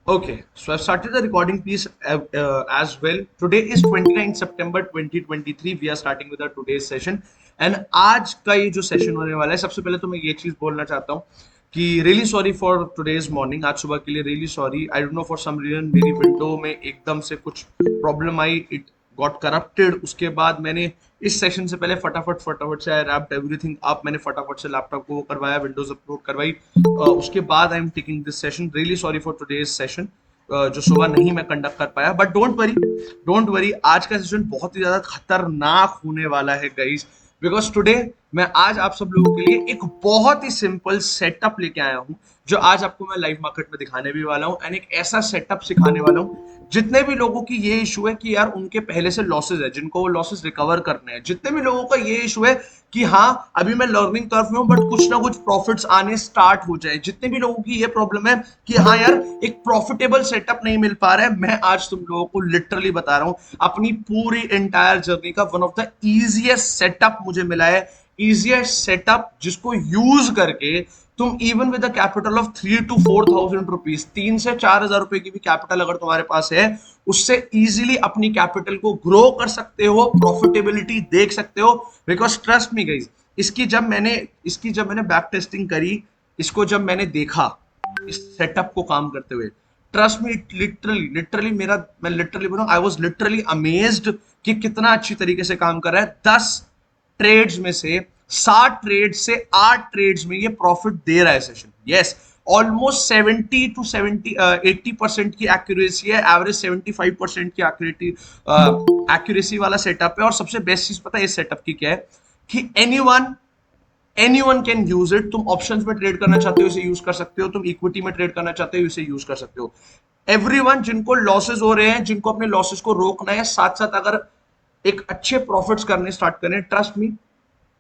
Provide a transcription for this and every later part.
Okay, so I've started the recording piece as well. Today is 29 September 2023. We are starting with our today's session. And आज का ये जो session होने वाला है, सबसे पहले तो मैं ये चीज बोलना चाहता हूँ कि really sorry for today's morning, आज सुबह के लिए really sorry. I don't know for some reason मेरी विंडो में एकदम से कुछ प्रॉब्लम आई, इट गॉट करप्टेड। उसके बाद मैंने इस सेशन से पहले फटाफट फटाफट से आई रैप्ड एवरीथिंग अप, मैंने फटाफट से लैपटॉप को वो करवाया, विंडोज अपलोड करवाई। उसके बाद I am taking this session. Really sorry for today's session जो सुबह नहीं मैं कंडक्ट कर पाया, but don't worry, don't worry. आज का सेशन बहुत ही ज्यादा खतरनाक होने वाला है गाइस, बिकॉज टुडे मैं आज आप सब लोगों के लिए एक बहुत ही सिंपल सेटअप लेके आया हूं, जो आज आपको मैं लाइव मार्केट में दिखाने भी वाला हूं। एंड एक ऐसा सेटअप सिखाने वाला हूं, जितने भी लोगों की ये इशू है कि यार उनके पहले से लॉसेस है, जिनको वो लॉसेस रिकवर करने हैं, जितने भी लोगों का ये इशू है कि हाँ अभी मैं लर्निंग कर्व में हूं बट कुछ ना कुछ प्रॉफिट्स आने स्टार्ट हो जाए, जितने भी लोगों की ये प्रॉब्लम है कि हाँ यार एक प्रॉफिटेबल सेटअप नहीं मिल पा रहा है, मैं आज तुम लोगों को लिटरली बता रहा हूं अपनी पूरी एंटायर जर्नी का one of the easiest setup मुझे मिला है। इजिएस्ट सेटअप जिसको यूज करके तुम even with capital of 3 to 4,000 rupees, 3 से 4 हजार रुपए की भी कैपिटल अगर तुम्हारे पास है, उससे इजीली अपनी कैपिटल को ग्रो कर सकते हो, प्रॉफिटेबिलिटी देख सकते हो। बिकॉज ट्रस्ट मी गाइस, इसकी जब मैंने बैक टेस्टिंग करी, इसको जब मैंने देखा इस सेटअप को काम करते हुए, ट्रस्ट मी, लिटरली लिटरली मेरा, मैं लिटरली बोलूं, आई वाज लिटरली अमेज्ड कि कितना अच्छी तरीके से काम कर रहा है। 10 ट्रेड्स में से 60 ट्रेड से 8 ट्रेड्स में ये प्रॉफिट दे रहा है सेशन। यस, ऑलमोस्ट 80% की एक्यूरेसी है, एवरेज 75% की एक्यूरेसी वाला सेटअप है। और सबसे बेस्ट चीज पता है इस सेटअप की क्या है कि एनीवन कैन यूज इट। तुम ऑप्शंस में ट्रेड करना चाहते हो इसे यूज कर सकते हो, तुम इक्विटी में ट्रेड करना चाहते हो इसे यूज कर सकते हो। एवरीवन जिनको लॉसेस हो रहे हैं, जिनको अपने लॉसेस को रोकना है, साथ साथ अगर एक अच्छे प्रॉफिट्स करने स्टार्ट करें, ट्रस्ट मी,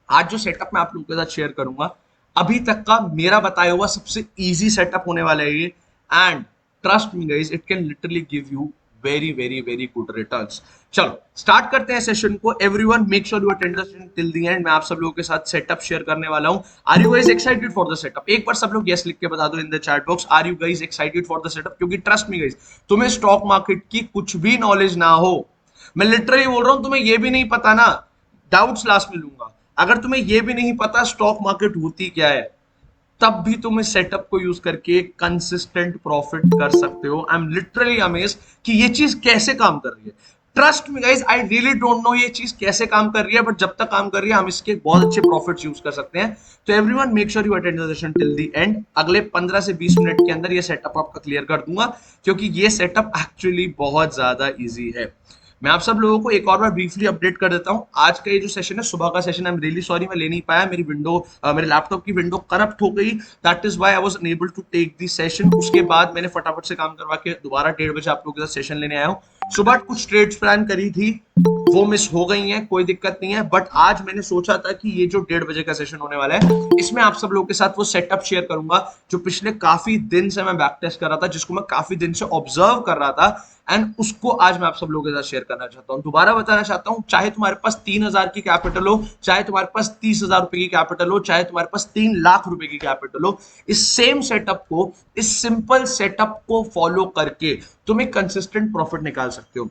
आज जो सेटअप मैं आप लोगों के साथ शेयर करूंगा अभी तक का मेरा बताया हुआ सबसे इजी सेटअप होने वाला है ये। And trust me guys, it can literally give you very very very good returns. चलो स्टार्ट करते हैं सेशन को। Everyone make sure you attend the session till the end. मैं आप सब लोगों के साथ सेटअप शेयर करने वाला हूं। Are you guys excited for the setup? एक बार सब लोग यस लिख के बता दो in the chat box, are you guys excited for the setup? क्योंकि ट्रस्ट मी गाइस, तुम्हें स्टॉक मार्केट की कुछ भी नॉलेज ना हो, मैं लिटरली बोल रहा हूं, तुम्हें ये भी नहीं पता ना, डाउट्स लास्ट में लूंगा। अगर तुम्हें यह भी नहीं पता स्टॉक मार्केट होती क्या है, तब भी तुम इस सेटअप को यूज करके कंसिस्टेंट प्रॉफिट कर सकते हो। आई एम लिटरली अमेज्ड कि ये चीज कैसे काम कर रही है। Trust me guys, I really don't know ये चीज कैसे काम कर रही है, बट जब तक काम कर रही है हम इसके बहुत अच्छे प्रॉफिट्स यूज कर सकते हैं। तो everyone make sure you attend the session till the end. अगले 15 से 20 मिनट के अंदर ये सेटअप आपका क्लियर कर दूंगा, क्योंकि ये सेटअप एक्चुअली बहुत ज्यादा इजी है। मैं आप सब लोगों को एक और बार ब्रीफली अपडेट कर देता हूं। आज का ये जो सेशन है, सुबह का session, I am really sorry मैं ले नहीं पाया, मेरे लैपटॉप की विंडो करप्ट हो गई, that is why I was unable to take this session. उसके बाद मैंने फटाफट से काम करवा के दोबारा 1:30 बजे आप लोगों के साथ सेशन लेने आया हूं। सुबह कुछ ट्रेड्स प्लान करी थी, वो मिस हो गई हैं, कोई दिक्कत नहीं है, बट आज मैंने सोचा था कि ये जो 1:30 बजे का सेशन होने वाला है, इसमें आप सब लोगों के साथ वो सेटअप शेयर करूंगा जो पिछले काफी दिन से मैं बैक टेस्ट कर रहा था, जिसको मैं काफी दिन से ऑब्जर्व कर रहा था, एंड उसको आज मैं आप सब लोगों के साथ शेयर करना चाहता हूं। दोबारा बताना चाहता हूं, चाहे तुम्हारे पास 3,000 की कैपिटल हो, चाहे तुम्हारे पास 30,000 रुपए की कैपिटल हो, चाहे तुम्हारे पास 3 लाख रुपए की कैपिटल हो, इस सेम सेटअप को, इस सिंपल सेटअप को फॉलो करके तुम एक कंसिस्टेंट प्रॉफिट निकाल सकते हो।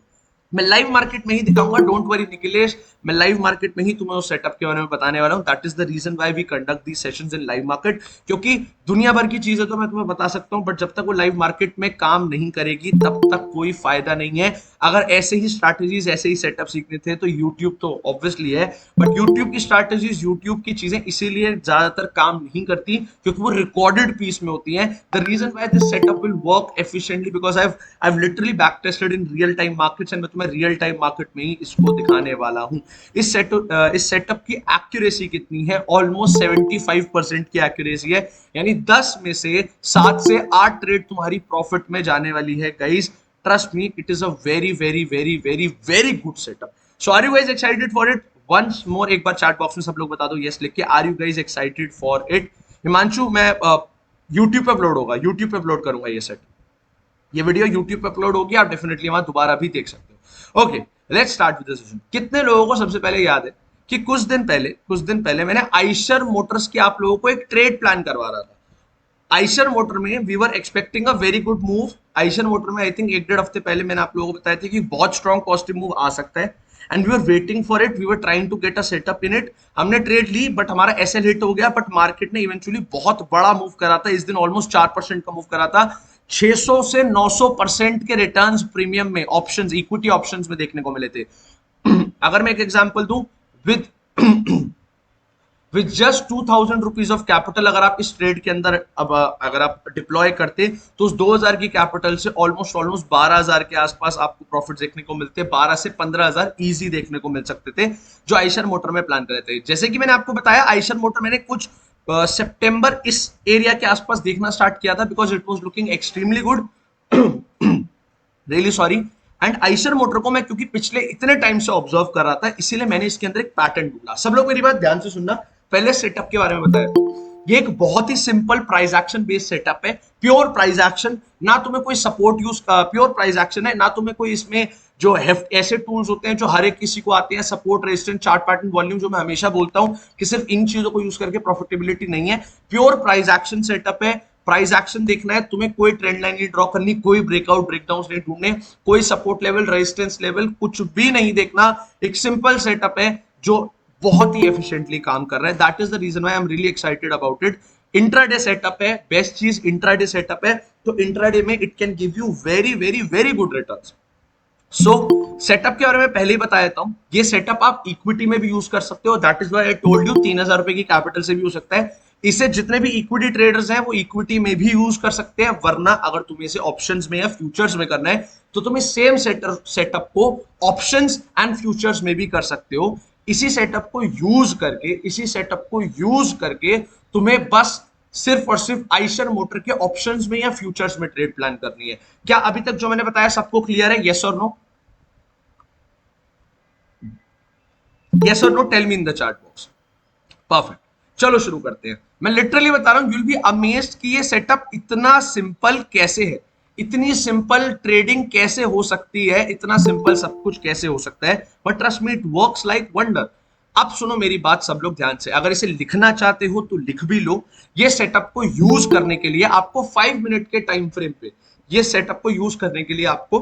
मैं लाइव मार्केट में ही दिखाऊंगा, डोंट वरी निखिलेश, मैं लाइव मार्केट में ही तुम्हें उस सेटअप के बारे में बताने वाला हूं। That is the reason why we conduct the sessions in live market, क्योंकि दुनिया भर की चीजें तो मैं तुम्हें बता सकता हूं, बट जब तक वो लाइव मार्केट में काम नहीं करेगी तब तक कोई फायदा नहीं है। अगर ऐसे ही स्ट्रैटेजीज, ऐसे ही सेटअप सीखने थे तो यूट्यूब तो ऑब्वियसली है, बट यूट्यूब की स्ट्रैटेजीज, यूट्यूब की चीजें इसीलिए ज्यादातर काम नहीं करती क्योंकि वो रिकॉर्डेड पीस में होती हैं। The reason why this setup will work efficiently because I've literally back tested in real time markets, and मैं तुम्हें रियल टाइम मार्केट में ही इसको दिखाने वाला हूं। इस सेटअप की एक्यूरेसी कितनी है? ऑलमोस्ट 75% की एक्यूरेसी है, यानी 10 में से 7 से 8 ट्रेड तुम्हारी प्रॉफिट में जाने वाली है guys. Trust me, it is a very very very very very good setup. So are you guys excited for it? Once more एक बार चैट बॉक्स में सब लोग बता दो यस लिख के, are you guys excited for it? Himanshu, मैं यूट्यूब पे अपलोड होगा, यूट्यूब पे अपलोड करूंगा ये सेट, ये वीडियो YouTube पे अपलोड होगी, आप डेफिनेटली वहां दोबारा भी देख सकते हो। Okay, let's start with the session. कितने लोगों को सबसे पहले याद है कि कुछ दिन पहले मैंने आइशर मोटर्स की आप लोगों को एक ट्रेड प्लान करवा रहा था। आइशर मोटर में we were expecting a very good move. Eicher motor में आई थिंक एक डेढ़ हफ्ते पहले मैंने आप लोगों को बताया था कि बहुत स्ट्रॉन्ग पॉजिटिव मूव आ सकता है, and we were waiting for it, we were trying to get a setup in it. हमने ट्रेड ली बट हमारा एसएल हिट हो गया, बट मार्केट ने इवेंचुअली बहुत बड़ा मूव करा था इस दिन, ऑलमोस्ट 4% का मूव करा था। 600 से 900% के रिटर्न्स प्रीमियम में ऑप्शंस, इक्विटी ऑप्शंस में देखने को मिले थे। अगर मैं एक एग्जांपल दूं, with with just 2000 rupees of capital, अगर आप इस ट्रेड के अंदर अब अगर आप डिप्लॉय करते तो उस 2000 की कैपिटल से ऑलमोस्ट ऑलमोस्ट 12000 के आसपास आपको प्रॉफिट देखने को मिलते, 12 से 15000 इजी देखने को मिल सकते थे जो आइशर मोटर में प्लान करे थे। जैसे कि मैंने आपको बताया, आइशर मोटर मैंने कुछ सितंबर इस एरिया के आसपास देखना स्टार्ट किया था, because it was looking extremely good, really sorry. And Eicher motor को मैं क्योंकि पिछले इतने टाइम से ऑब्जर्व कर रहा था, इसीलिए मैंने इसके अंदर एक पैटर्न ढूंढा। सब लोग मेरी बात ध्यान से सुनना, पहले सेटअप के बारे में बताया। ये एक बहुत ही simple price action based setup है, प्योर प्राइस एक्शन, ना तुम्हें कोई support use, pure price action है, ना तुम्हें कोई इसमें जो हेफ्ट ऐसे टूल्स होते हैं जो हर एक किसी को आते हैं, support, resistance, chart pattern, volume, जो मैं हमेशा बोलता हूं कि सिर्फ इन चीजों को यूज करके प्रॉफिटेबिलिटी नहीं है। प्योर प्राइस एक्शन सेटअप है, प्राइस एक्शन देखना है तुम्हें, कोई ट्रेंड लाइन नहीं ड्रॉ करनी, कोई ब्रेकआउट ब्रेकडाउन नहीं ढूंढने, कोई सपोर्ट लेवल, रेजिस्टेंस लेवल कुछ भी नहीं देखना। एक सिंपल सेटअप है जो बहुत ही एफिशिएंटली काम कर रहा है। That is the reason why I am really excited about it. Intraday setup है, बेस्ट चीज इंट्राडे सेटअप है, तो इंट्राडे में it can give you very very very good returns. So setup के बारे में पहले ही बताया था, ये सेटअप आप इक्विटी में भी यूज कर सकते हो, that is why I told you 3000 रुपए की कैपिटल से भी हो सकता है। इसे जितने भी इक्विटी ट्रेडर्स हैं वो इक्विटी में भी यूज कर सकते हैं, वरना अगर तुम्हें इसे ऑप्शंस में या फ्यूचर्स में करना है तो तुम्हें सेम सेटअप को ऑप्शंस एंड फ्यूचर्स में भी कर सकते हो। इसी सेटअप को यूज करके, इसी सेटअप को यूज करके तुम्हें बस सिर्फ और सिर्फ आइशर मोटर के ऑप्शंस में या फ्यूचर्स में ट्रेड प्लान करनी है। क्या अभी तक जो मैंने बताया सबको क्लियर है? यस और नो? यस और no, tell me in the chat box. Perfect, चलो शुरू करते हैं। मैं लिटरली बता रहा हूं, यू विल बी अमेज्ड कि ये सेटअप इतना सिंपल कैसे है, इतनी सिंपल ट्रेडिंग कैसे हो सकती है, इतना सिंपल सब कुछ कैसे हो सकता है, but trust me it works like wonder. अब सुनो मेरी बात सब लोग ध्यान से, अगर इसे लिखना चाहते हो तो लिख भी लो। ये सेटअप को यूज करने के लिए आपको 5 मिनट के टाइम फ्रेम पे, ये सेटअप को यूज करने के लिए आपको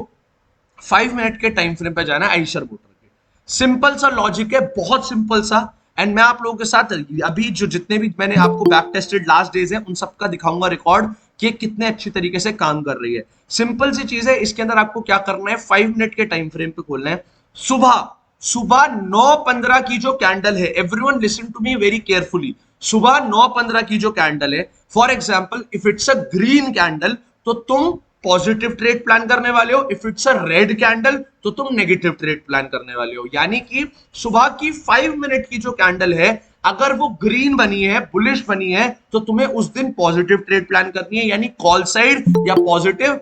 5 मिनट के टाइम फ्रेम पे जाना है आइशर मोटर के। सिंपल सा लॉजिक है, बहुत सिंपल सा। एंड मैं आप लोगों के साथ अभी जो जितने भी मैंने आपको बैक टेस्टेड लास्ट डेज है उन सबका दिखाऊंगा रिकॉर्ड कि कितने अच्छी तरीके से काम कर रही है। सिंपल सी चीज है, इसके अंदर आपको क्या करना है, 5 मिनट के टाइम फ्रेम पे खोलना है। सुबह सुबह 9:15 की जो कैंडल है, everyone listen to me very carefully, सुबह 9:15 की जो कैंडल है, for example if it's a green candle तो तुम पॉजिटिव ट्रेड प्लान करने वाले हो, if it's a red candle तो तुम नेगेटिव ट्रेड प्लान करने वाले हो। यानी कि सुबह की 5 मिनट की जो कैंडल है, अगर वो ग्रीन बनी है, बुलिश बनी है, तो तुम्हें उस दिन पॉजिटिव ट्रेड प्लान करनी है, यानी कॉल साइड या पॉजिटिव,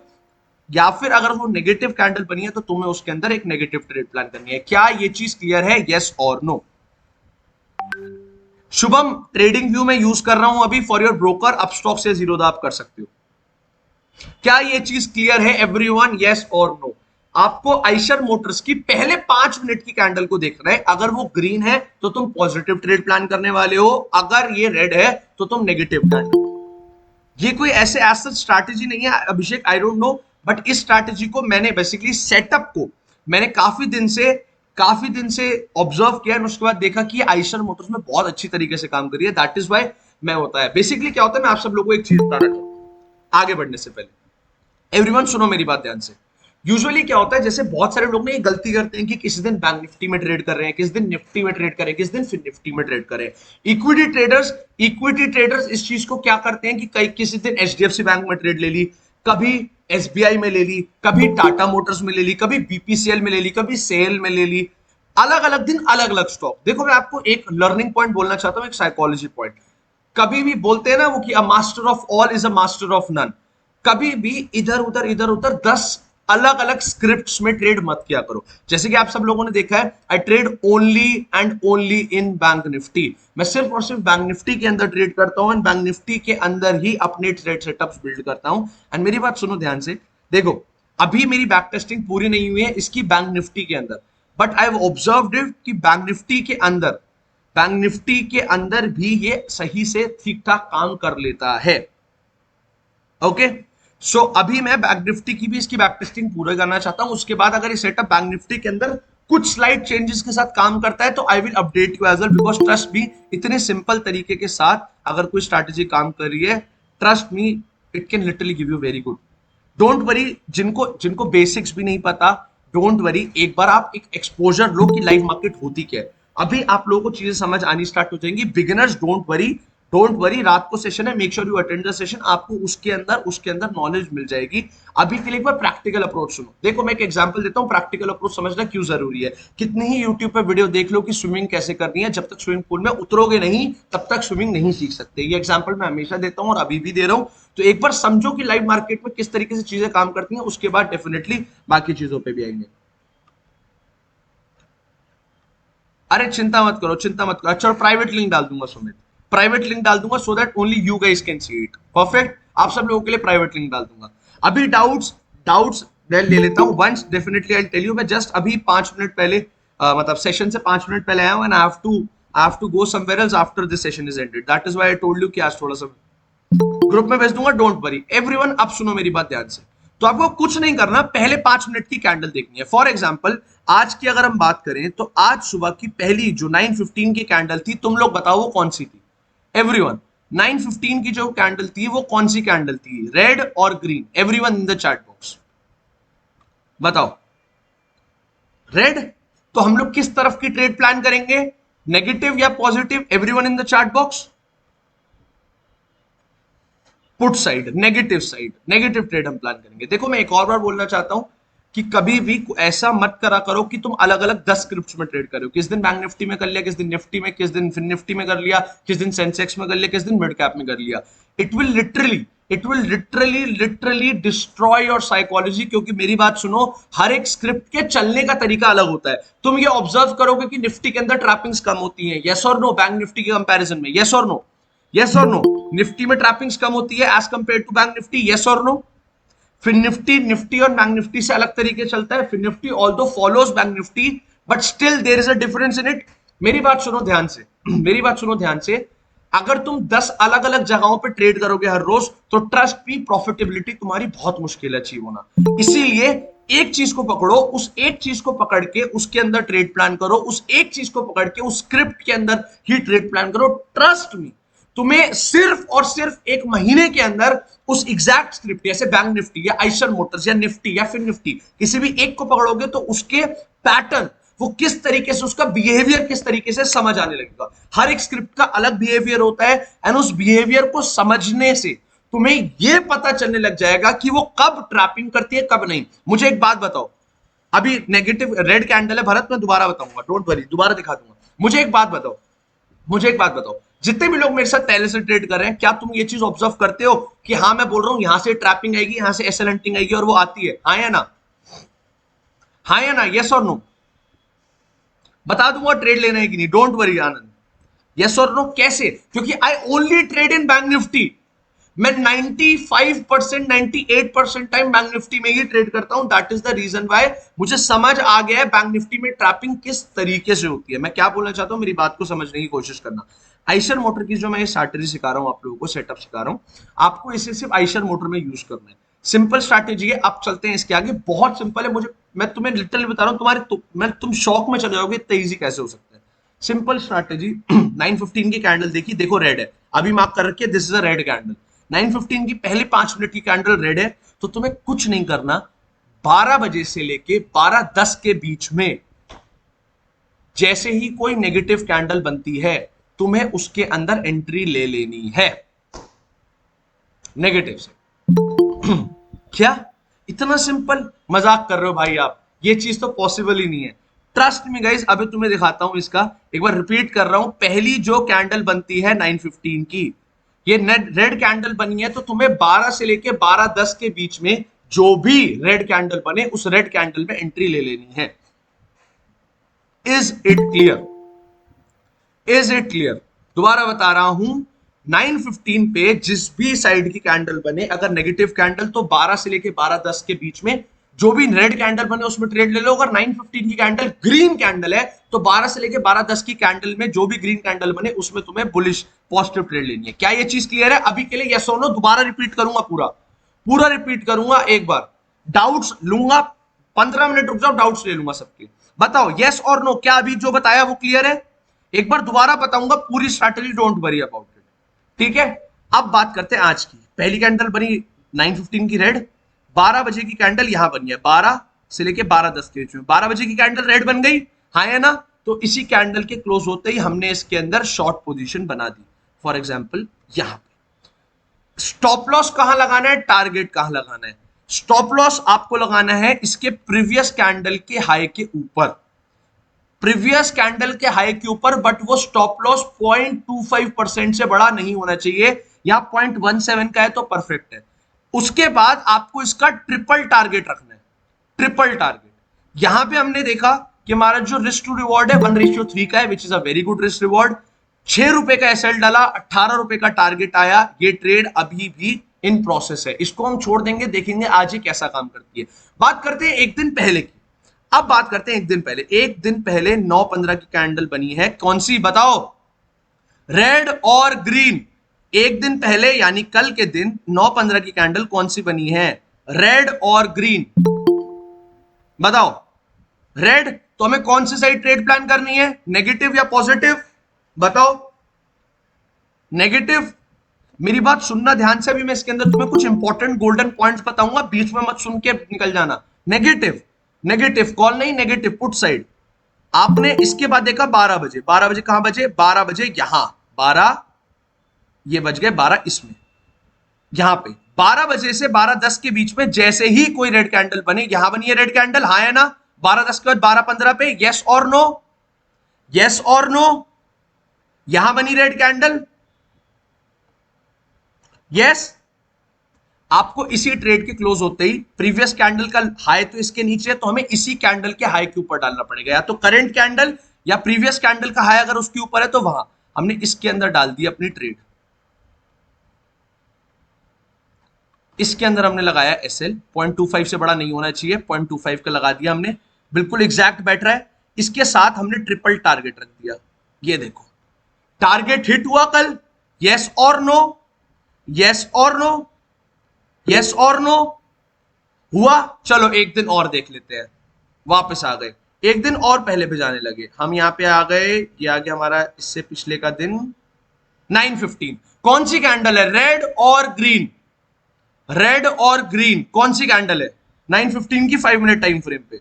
या फिर अगर वो नेगेटिव कैंडल बनी है तो तुम्हें उसके अंदर एक नेगेटिव ट्रेड प्लान करनी है। क्या ये चीज क्लियर है? यस और नो? शुभम, ट्रेडिंग व्यू में यूज कर रहा हूं अभी फॉर योर ब्रोकर, अपस्टॉक से जीरोधा आप कर सकते हो। क्या ये चीज क्लियर है एवरीवन? यस और नो? आपको आइशर मोटर्स की पहले 5 मिनट की कैंडल को देखना है, अगर वो ग्रीन है तो तुम पॉजिटिव ट्रेड प्लान करने वाले हो, अगर ये रेड है तो तुम नेगेटिव कैंडल। ये कोई ऐसे एसेट स्ट्रैटेजी नहीं है अभिषेक, आई डोंट नो, बट इस स्ट्रैटेजी को मैंने बेसिकली सेटअप को मैंने काफी दिन से ऑब्जर्व किया, उसके बाद देखा कि आइशर मोटर्स में बहुत अच्छी तरीके से काम कर रही है, दैट इज व्हाई मैं होता है। बेसिकली क्या होता है, मैं आप सब लोगों को एक चीज बता रहा हूं आगे बढ़ने से पहले। एवरीवन सुनो मेरी बात ध्यान से। यूजुअली क्या होता है, जैसे बहुत सारे लोग ने ये गलती करते हैं कि किसी दिन बैंक निफ्टी में ट्रेड कर रहे हैं, किसी दिन निफ्टी में ट्रेड करें, किसी दिन फिर निफ्टी में ट्रेड करें। इक्विटी ट्रेडर्स इस चीज को क्या करते हैं कि कई किसी दिन एचडीएफसी बैंक में ट्रेड ले ली, कभी एसबीआई में ले ली, कभी टाटा मोटर्स में ले ली, कभी बीपीसीएल में ले ली, कभी सेल में ले ली। अलग अलग दिन अलग अलग स्टॉक। देखो मैं आपको एक लर्निंग पॉइंट बोलना चाहता हूं, एक साइकोलॉजी पॉइंट। कभी भी बोलते हैं ना वो कि a master of all is a master of none. कभी भी इधर उधर 10 अलग अलग स्क्रिप्ट्स में ट्रेड मत किया करो। जैसे कि आप सब लोगों ने देखा है, I trade only and only in Bank Nifty. मैं सिर्फ और सिर्फ बैंक निफ्टी के अंदर ट्रेड करता हूं, एंड बैंक निफ्टी के अंदर ही अपने ट्रेड सेटअप्स बिल्ड करता हूं। एंड मेरी बात सुनो ध्यान से, देखो अभी मेरी बैक टेस्टिंग पूरी नहीं हुई है इसकी बैंक निफ्टी के अंदर, but I have observed it कि बैंक निफ्टी के अंदर भी ये सही से ठीक ठाक काम कर लेता है। ओके, सो अभी मैं बैंक निफ्टी की भी इसकी बैक टेस्टिंग पूरा करना चाहता हूं, उसके बाद अगर ये सेटअप बैंक निफ्टी के अंदर कुछ स्लाइड चेंजेस के साथ काम करता है तो I will update you as well, because trust me, इतने सिंपल तरीके के साथ अगर कोई स्ट्रैटेजी काम कर रही है, trust me, it can literally give you very good. Don't worry, जिनको जिनको बेसिक्स भी नहीं पता, डोंट वरी, एक बार आप एक एक्सपोजर लो कि लाइव मार्केट होती क्या है, अभी आप लोगों को चीजें समझ आनी स्टार्ट हो जाएंगी। Beginners don't worry, don't worry, रात को सेशन है, make sure you attend the session, आपको उसके अंदर नॉलेज मिल जाएगी। अभी के लिए एक बार प्रैक्टिकल अप्रोच सुनो। देखो मैं एक एग्जांपल देता हूं, प्रैक्टिकल अप्रोच समझना क्यों जरूरी है। कितनी ही यूट्यूब पे वीडियो देख लो कि स्विमिंग कैसे करनी है, जब तक स्विमिंग पूल में उतरोगे नहीं तब तक स्विमिंग नहीं सीख सकते। ये एग्जांपल मैं हमेशा देता हूं और अभी भी दे रहा हूं। तो एक बार समझो कि लाइव मार्केट में किस तरीके से चीजें काम करती हैं, उसके बाद डेफिनेटली बाकी चीजों पे भी आएंगे। अरे चिंता मत करो, चिंता मत करो। अच्छा, प्राइवेट लिंक डाल दूंगा सुमित, प्राइवेट लिंक डाल दूंगा so that only you guys can see it. Perfect, आप सब लोगों के लिए प्राइवेट लिंक डाल दूंगा। अभी डाउट्स डाउट्स मैं ले लेता हूं, once definitely I tell you. मैं जस्ट अभी 5 मिनट पहले मतलब सेशन से 5 मिनट पहले आया हूं, and I have to go somewhere else after this session is ended. That is why I told you कि आज थोड़ा सा ग्रुप में भेज दूंगा, डोंट वरी एवरीवन। अब सुनो मेरी बात ध्यान से, तो आपको कुछ नहीं करना, पहले 5 मिनट की कैंडल देखनी है। फॉर एग्जांपल आज की अगर हम बात करें तो आज सुबह की पहली जो 9:15 की कैंडल थी, तुम लोग बताओ वो कौन सी थी। एवरीवन, 9:15 की जो कैंडल थी वो कौन सी कैंडल थी, रेड और green? Everyone in the chat box बताओ। रेड। तो हम लोग किस तरफ की ट्रेड प्लान करेंगे, नेगेटिव या positive? Everyone in the chat box. Put side, negative side, negative trade हम प्लान करेंगे। देखो मैं एक और बार बोलना चाहता हूं कि कभी भी ऐसा मत करा करो कि तुम अलग अलग 10 स्क्रिप्ट्स में ट्रेड करो। किस दिन बैंक निफ्टी में कर लिया, किस दिन निफ्टी में, किस दिन फिन निफ्टी में कर लिया, किस दिन सेंसेक्स में कर लिया, किस दिन मिड कैप में कर लिया। It will literally destroy your psychology. क्योंकि मेरी बात सुनो, हर एक स्क्रिप्ट के चलने का तरीका अलग होता है। तुम ये ऑब्जर्व करोगे कि निफ्टी के अंदर ट्रैपिंग्स कम होती हैं, यस और नो, बैंक निफ्टी के कंपैरिजन में, यस और नो, यस और नो। निफ्टी में ट्रैपिंग्स कम होती है as compare to bank Nifty, yes और नो। फिर निफ्टी और बैंक निफ्टी से अलग तरीके चलता है। फिर Nifty although follows bank Nifty, but still there is a difference in it. मेरी बात सुनो ध्यान से, मेरी बात सुनो ध्यान से। अगर तुम 10 अलग अलग जगहों पे ट्रेड करोगे हर रोज, तो ट्रस्ट भी प्रॉफिटेबिलिटी तुम्हारी बहुत मुश्किल है अचीव होना। इसीलिए एक चीज को पकड़ो, उस एक चीज को पकड़ के उसके अंदर ट्रेड प्लान करो, उस एक चीज को पकड़ के उस स्क्रिप्ट के अंदर ही ट्रेड प्लान करो। ट्रस्ट मी, तुम्हें सिर्फ और सिर्फ एक महीने के अंदर उस एग्जैक्ट स्क्रिप्ट, जैसे बैंक निफ्टी या आइशर मोटर्स या निफ्टी या फिर निफ्टी, किसी भी एक को पकड़ोगे तो उसके पैटर्न, वो किस तरीके से, उसका बिहेवियर किस तरीके से समझ आने लगेगा। हर एक स्क्रिप्ट का अलग बिहेवियर होता है, एंड उस बिहेवियर को समझने से तुम्हें यह पता चलने लग जाएगा कि वो कब ट्रैपिंग करती है, कब नहीं। मुझे एक बात बताओ, अभी नेगेटिव रेड कैंडल है भरत, मैं दोबारा बताऊंगा, डोंट वरी, दोबारा दिखा दूंगा। मुझे एक बात बताओ, मुझे एक बात बताओ, जितने भी लोग मेरे साथ पहले से ट्रेड कर रहे हैं, क्या तुम ये चीज ऑब्जर्व करते हो कि हाँ मैं बोल रहा हूं यहां से ट्रैपिंग आएगी, यहां से एसएल हंटिंग आएगी, और वो आती है? हाँ या ना, हाँ या ना, यस और नो? बता दूंगा ट्रेड लेना है कि नहीं, डोंट वरी आनंद, यस और नो। कैसे? क्योंकि I only trade in Bank Nifty. मैं 95% 98% टाइम बैंक निफ्टी में ही ट्रेड करता हूं। That is the reason why मुझे समझ आ गया है बैंक निफ्टी में ट्रैपिंग किस तरीके से होती है। मैं क्या बोलना चाहता हूं, मेरी बात को समझने की कोशिश करना। आइशर मोटर की जो मैं स्ट्रैटेजी सिखा रहा हूं आप लोगों को, सेटअप सिखा रहा हूं, आपको इसे सिर्फ आइशर मोटर में यूज करना है। सिंपल स्ट्रैटेजी है, आप चलते हैं इसके आगे, बहुत सिंपल है। मुझे, मैं तुम्हें लिटरली बता रहा हूं, तुम शॉक में चले जाओगे, इतना ईजी कैसे हो सकता है। सिंपल स्ट्रैटेजी, 9:15 की कैंडल देखी, देखो रेड है, अभी मार्क कर रखी है, this is a red candle. 9:15 की पहले 5 मिनट की कैंडल रेड है, तो तुम्हें कुछ नहीं करना, 12 बजे से लेके 12:10 के बीच में जैसे ही कोई नेगेटिव कैंडल बनती है, तुम्हें उसके अंदर एंट्री ले लेनी है नेगेटिव से। क्या इतना सिंपल? मजाक कर रहे हो भाई आप, ये चीज तो पॉसिबल ही नहीं है। ट्रस्ट मी गाइस, अभी तुम्हें दिखाता हूं इसका, एक बार रिपीट कर रहा हूं। पहली जो कैंडल बनती है 9:15 की, ये रेड कैंडल बनी है, तो तुम्हें 12 से लेके 12:10 के बीच में जो भी रेड कैंडल बने, उस रेड कैंडल में एंट्री ले लेनी है। Is it clear? Is it clear? दोबारा बता रहा हूं, 9:15 पे जिस भी साइड की कैंडल बने, अगर नेगेटिव कैंडल, तो 12 से लेके 12:10 के बीच में जो भी रेड कैंडल बने उसमें ट्रेड ले लो। अगर 9:15 की कैंडल ग्रीन कैंडल है, तो 12 से लेके 12:10 की कैंडल में जो भी ग्रीन कैंडल बने उसमें तुम्हें बुलिश पॉजिटिव ट्रेड लेनी है। क्या ये चीज क्लियर है? अभी के लिए यस और नो, दोबारा रिपीट करूंगा पूरा। पूरा रिपीट करूंगा एक बार, डाउट्स लूंगा, 15 मिनट रुक जाओ, डाउट्स ले लूंगा सबके। बताओ यस और नो, क्या अभी जो बताया वो क्लियर है? एक बार दोबारा बताऊंगा पूरी strategy, don't worry about it, ठीक है? अब बात करते हैं आज की। पहली कैंडल बनी 9:15 की रेड, 12 बजे की कैंडल यहां बनी है, 12 से लेके 12:10 के बीच में 12 बजे की कैंडल रेड बन गई, हाँ है ना? तो इसी कैंडल के क्लोज होते ही हमने इसके अंदर शॉर्ट पोजीशन बना दी। फॉर एग्जांपल यहां पे स्टॉप लॉस कहां लगाना है, टारगेट कहां लगाना है? स्टॉप लॉस आपको लगाना है इसके प्रीवियस कैंडल के हाई के ऊपर, प्रीवियस कैंडल के हाई के ऊपर, बट वो स्टॉप लॉस 0.25% से बड़ा नहीं होना चाहिए, या 0.17 का है तो परफेक्ट है। उसके बाद आपको इसका ट्रिपल टारगेट रखना है, ट्रिपल टारगेट। यहां पे हमने देखा कि हमारा जो रिस्क टू रिवॉर्ड है 1:3 का है, which is a very good risk reward. 6 रुपए का एसएल डाला, 18 रुपए का टारगेट आया, ये ट्रेड अभी भी इन प्रोसेस है, इसको हम छोड़ देंगे, देखेंगे आज ये कैसा काम करती है। बात करते हैं एक दिन पहले की। अब बात करते हैं एक दिन पहले, एक दिन पहले 9:15 की कैंडल बनी है, कौन सी बताओ? रेड और ग्रीन। एक दिन पहले यानी कल के दिन 9:15 की कैंडल कौन सी बनी है? रेड और ग्रीन। बताओ, रेड तो हमें कौन सी साइड ट्रेड प्लान करनी है, नेगेटिव या पॉजिटिव? बताओ, नेगेटिव। मेरी बात सुनना ध्यान से, अभी मैं इसके अंदर तुम्हें कुछ इंपॉर्टेंट गोल्डन पॉइंट्स बताऊंगा, बीच में मत सुन के निकल जाना। नेगेटिव, नेगेटिव कॉल नहीं, नेगेटिव पुट साइड। आपने इसके बाद देखा 12 बजे, 12 बजे कहां बजे? 12 बजे यहां, 12 ये बज गए 12 इसमें, यहां पे 12 बजे से 12:10 के बीच में जैसे ही कोई रेड कैंडल बनी, यहां बनी है रेड कैंडल, हाँ है ना? 12:10 के बाद 12:15 पे यस और नो, यस और नो, यहां बनी रेड कैंडल, यस। आपको इसी ट्रेड के क्लोज होते ही प्रीवियस कैंडल का हाई तो इसके नीचे है, तो हमें इसी कैंडल के हाई के ऊपर डालना पड़ेगा, या तो करंट कैंडल या प्रीवियस कैंडल का हाई अगर उसके ऊपर है तो वहां हमने इसके अंदर डाल दी अपनी ट्रेड। इसके अंदर हमने लगाया एसएल, 0.25 से बड़ा नहीं होना चाहिए, 0.25 का लगा दिया हमने, बिल्कुल एग्जैक्ट बैठ रहा है। इसके साथ हमने ट्रिपल टारगेट रख दिया। ये देखो, टारगेट हिट हुआ कल, यस और नो, यस और नो, यस और नो हुआ। चलो एक दिन और देख लेते हैं, वापस आ गए, एक दिन और पहले पे जाने लगे, हम यहां पे आ गए, ये आ गया हमारा इससे पिछले का दिन 9:15। कौन सी कैंडल है? रेड और ग्रीन, रेड और ग्रीन कौन सी कैंडल है 9:15 की 5 मिनट टाइम फ्रेम पे?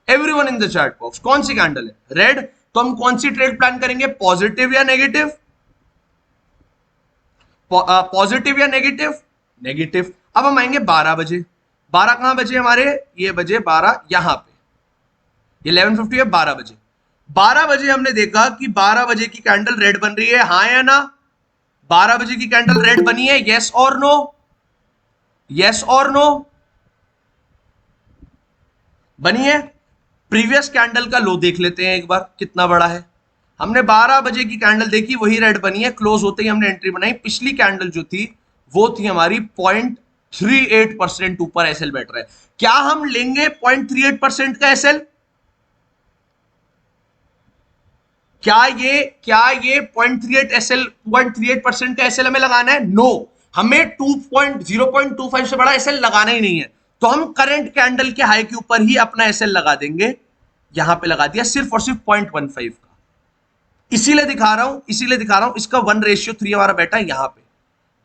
Everyone in the chat box, कौन सी कैंडल है? रेड। तो हम कौन सी ट्रेड प्लान करेंगे, पॉजिटिव या नेगेटिव? पॉजिटिव या नेगेटिव? नेगेटिव। अब हम आएंगे 12 बजे, 12 कहां बजे हमारे? ये बजे 12 यहां पे, ये 11:50 है, 12 बजे। 12 बजे हमने देखा कि 12 बजे की कैंडल रेड बन रही है, हाँ या ना? 12 बजे की कैंडल रेड बनी है, यस और नो, यस और नो? बनी है। प्रीवियस कैंडल का लो देख लेते हैं एक बार, कितना बड़ा है। हमने 12 बजे की कैंडल देखी, वही रेड बनी है, क्लोज होते ही हमने एंट्री बनाई। पिछली कैंडल जो थी वो थी हमारी 0.38% ऊपर एसएल बैठ रहा है। क्या हम लेंगे 0.38% का एसएल? क्या ये 0.38% का एसएल हमें लगाना है? नो, हमें 0.25 से बड़ा एसएल लगाना ही नहीं है। तो हम करंट कैंडल के हाई के ऊपर ही अपना एसएल लगा देंगे, यहां पे लगा दिया सिर्फ और सिर्फ 0.15 का। इसीलिए दिखा रहा हूं इसका 1:3 हमारा बैठा है यहां पे,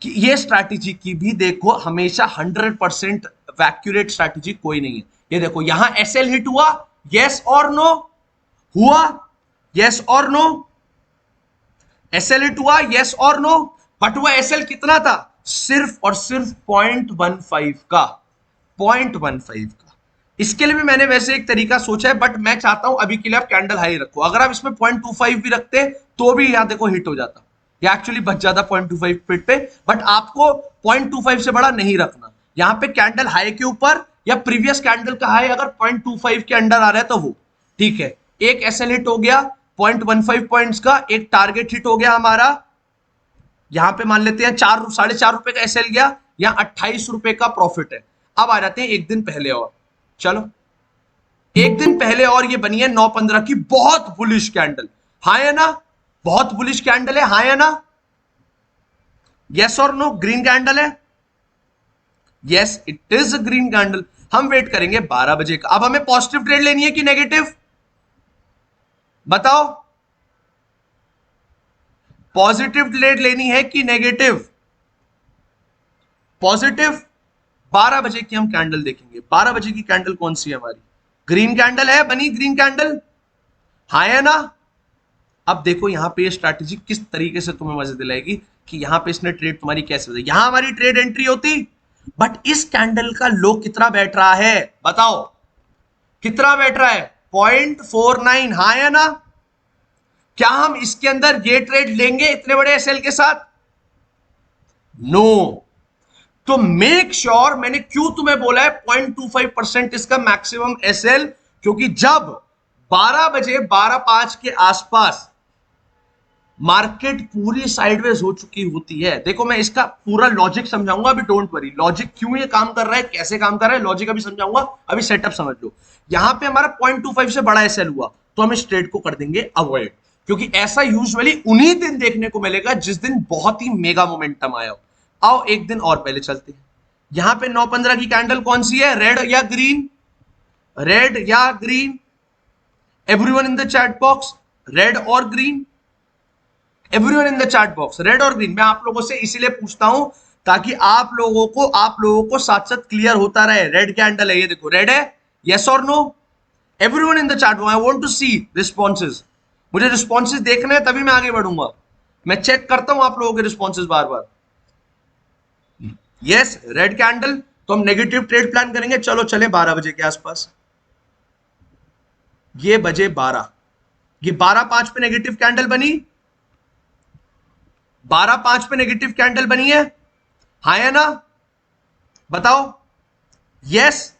कि ये स्ट्रैटेजी की भी देखो हमेशा 100% वैक्यूरेट स्ट्रैटेजी कोई नहीं है। ये देखो यहां एसएल हिट हुआ, यस और नो हुआ, यस और नो, एसएल हिट हुआ, यस और नो। बट हुआ एसएल कितना था? सिर्फ और सिर्फ 0.15 का, 0.15 का। इसके लिए भी मैंने वैसे एक तरीका सोचा है, बट मैं चाहता हूं अभी के लिए आप कैंडल हाई रखो। अगर आप इसमें 0.25 भी रखते तो भी यहां देखो हिट हो जाता, या एक्चुअली बच जाता 0.25 फिट पे, बट आपको 0.25 से बड़ा नहीं रखना। यहां पे कैंडल हाई के ऊपर या प्रीवियस कैंडल का हाई अगर 0.25 के अंडर आ रहा है तो वो ठीक है। एक एसएल हिट हो गया 0.15 पॉइंट्स का, एक टारगेट हिट हो गया हमारा, यहां पे मान लेते हैं 4-4.5 रुपए का एसएल गया, या 28 रुपए का प्रॉफिट है। अब आ जाते हैं एक दिन पहले और, चलो एक दिन पहले और ये बनी है 9:15 की बहुत बुलिश कैंडल, हाँ या ना? बहुत बुलिश कैंडल है, हाँ या ना? यस और नो? ग्रीन कैंडल है, yes it is a green candle. हम वेट करेंगे 12 बजे का। अब हमें पॉजिटिव ट्रेड लेनी है कि नेगेटिव, बताओ। पॉजिटिव ट्रेड लेनी है कि नेगेटिव? पॉजिटिव। 12 बजे की हम कैंडल देखेंगे। 12 बजे की कैंडल कौन सी है हमारी? ग्रीन कैंडल है, बनी ग्रीन कैंडल, हाँ है ना? अब देखो यहां पे स्ट्रैटेजी किस तरीके से तुम्हें मजे दिलाएगी कि यहां पे इसने ट्रेड तुम्हारी कैसे बताई। यहां हमारी ट्रेड एंट्री होती, बट इस कैंडल का लो कितना बैठ रहा है बताओ, कितना बैठ रहा है? 0.49, हाँ है ना? क्या हम इसके अंदर ये ट्रेड लेंगे इतने बड़े एसएल के साथ? नो। तो मेक श्योर, मैंने क्यों तुम्हें बोला है 0.25% इसका मैक्सिमम एसएल, क्योंकि जब 12 बजे 12:05 के आसपास मार्केट पूरी साइडवेज हो चुकी होती है। देखो मैं इसका पूरा लॉजिक समझाऊंगा अभी, डोंट वरी। लॉजिक क्यों ये काम कर रहा है, कैसे काम कर रहा है, लॉजिक अभी समझाऊंगा, अभी सेटअप समझ लो। यहां पे हमारा 0.25 से बड़ा एसएल हुआ तो हम इस ट्रेड को कर देंगे अवॉइड, क्योंकि ऐसा यूजुअली उन्हीं दिन देखने को मिलेगा जिस दिन बहुत ही मेगा मोमेंटम आया हो। आओ एक दिन और पहले चलते हैं। यहां पे 9:15 की कैंडल कौन सी है, रेड या ग्रीन? रेड या green? Everyone in the chat box, red और green? Everyone in the chat box, red और ग्रीन। मैं आप लोगों से इसीलिए पूछता हूं ताकि आप लोगों को साथ साथ क्लियर होता रहे। रेड कैंडल है, ये देखो रेड है, यस और no? Everyone in the chat, I want to see responses. मुझे रिस्पॉन्सेज देखने हैं तभी मैं आगे बढ़ूंगा। मैं चेक करता हूं आप लोगों के रिस्पॉन्सेज बार बार। यस रेड कैंडल, तो हम नेगेटिव ट्रेड प्लान करेंगे। चलो चले 12 बजे के आसपास। ये बजे 12, ये 12:05 पे नेगेटिव कैंडल बनी, 12:05 पे नेगेटिव कैंडल बनी है, हाँ या ना? बताओ। यस,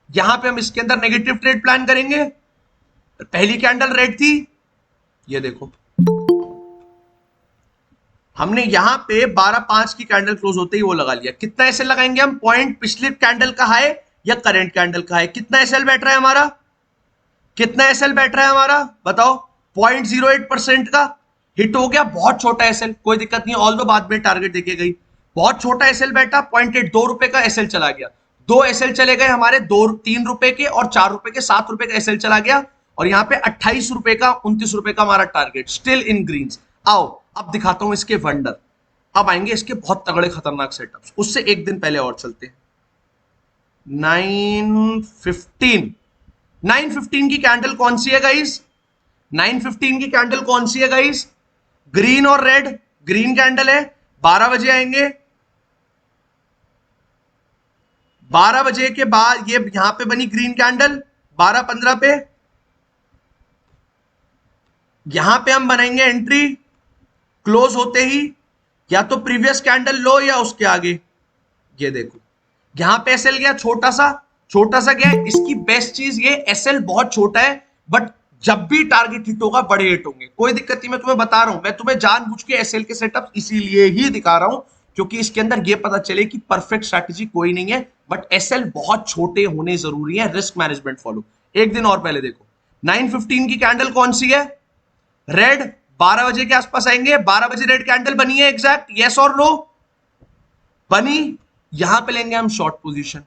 यहां पे हम इसके अंदर नेगेटिव ट्रेड प्लान करेंगे। पहली कैंडल रेड थी, ये देखो हमने यहां पे 12:05 की कैंडल क्लोज होते ही वो लगा लिया। कितना एसएल लगाएंगे हम? पॉइंट पिछली कैंडल का हाई या करंट कैंडल का हाई? कितना एसएल बैठ रहा है हमारा? कितना एसएल बैठ रहा है हमारा बताओ? 0.08% का हिट हो गया, बहुत छोटा एसएल, कोई दिक्कत नहीं, ऑल दो बाद में टारगेट देके गई। बहुत छोटा एसएल बैठा, 0.8, 2 रुपए का एसएल चला गया। 2 एसएल चले गए हमारे, 3 रुपए के और 4 रुपए के, 7 रुपए का एसएल चला गया। और यहाँ पे 28 रुपए का, 29 रुपए का हमारा टारगेट, स्टिल इन ग्रीन्स। आओ अब दिखाता हूं इसके वंडर। अब आएंगे इसके बहुत तगड़े खतरनाक सेटअप्स। उससे एक दिन पहले और चलते हैं। 9:15, 9:15 की कैंडल कौन सी है गाइस? 9:15 की कैंडल कौन सी है गाइस? ग्रीन और रेड, ग्रीन कैंडल है। 12 बजे आएंगे, 12 बजे के बाद ये यहां पे बनी ग्रीन कैंडल 12:15 पे। यहां पे हम बनाएंगे एंट्री क्लोज होते ही, या तो प्रीवियस कैंडल लो या उसके आगे। ये देखो यहां पे एसएल गया छोटा सा, छोटा सा गया। इसकी बेस्ट चीज ये एसएल बहुत छोटा है, बट जब भी टारगेट हिट होगा बड़े हिट होंगे, कोई दिक्कत नहीं। मैं तुम्हें बता रहा हूं, मैं तुम्हें जानबूझ के एसएल के सेटअप इसीलिए ही दिखा रहा हूं क्योंकि इसके अंदर ये पता चले कि परफेक्ट स्ट्रैटेजी कोई नहीं है, बट एसएल बहुत छोटे होने जरूरी है। Risk management follow. एक दिन और पहले देखो 9:15 की कैंडल कौन सी है? रेड। 12 बजे के आसपास आएंगे, 12 बजे रेड कैंडल बनी है एग्जैक्ट, यस और नो? बनी। यहां पे लेंगे हम शॉर्ट पोजीशन।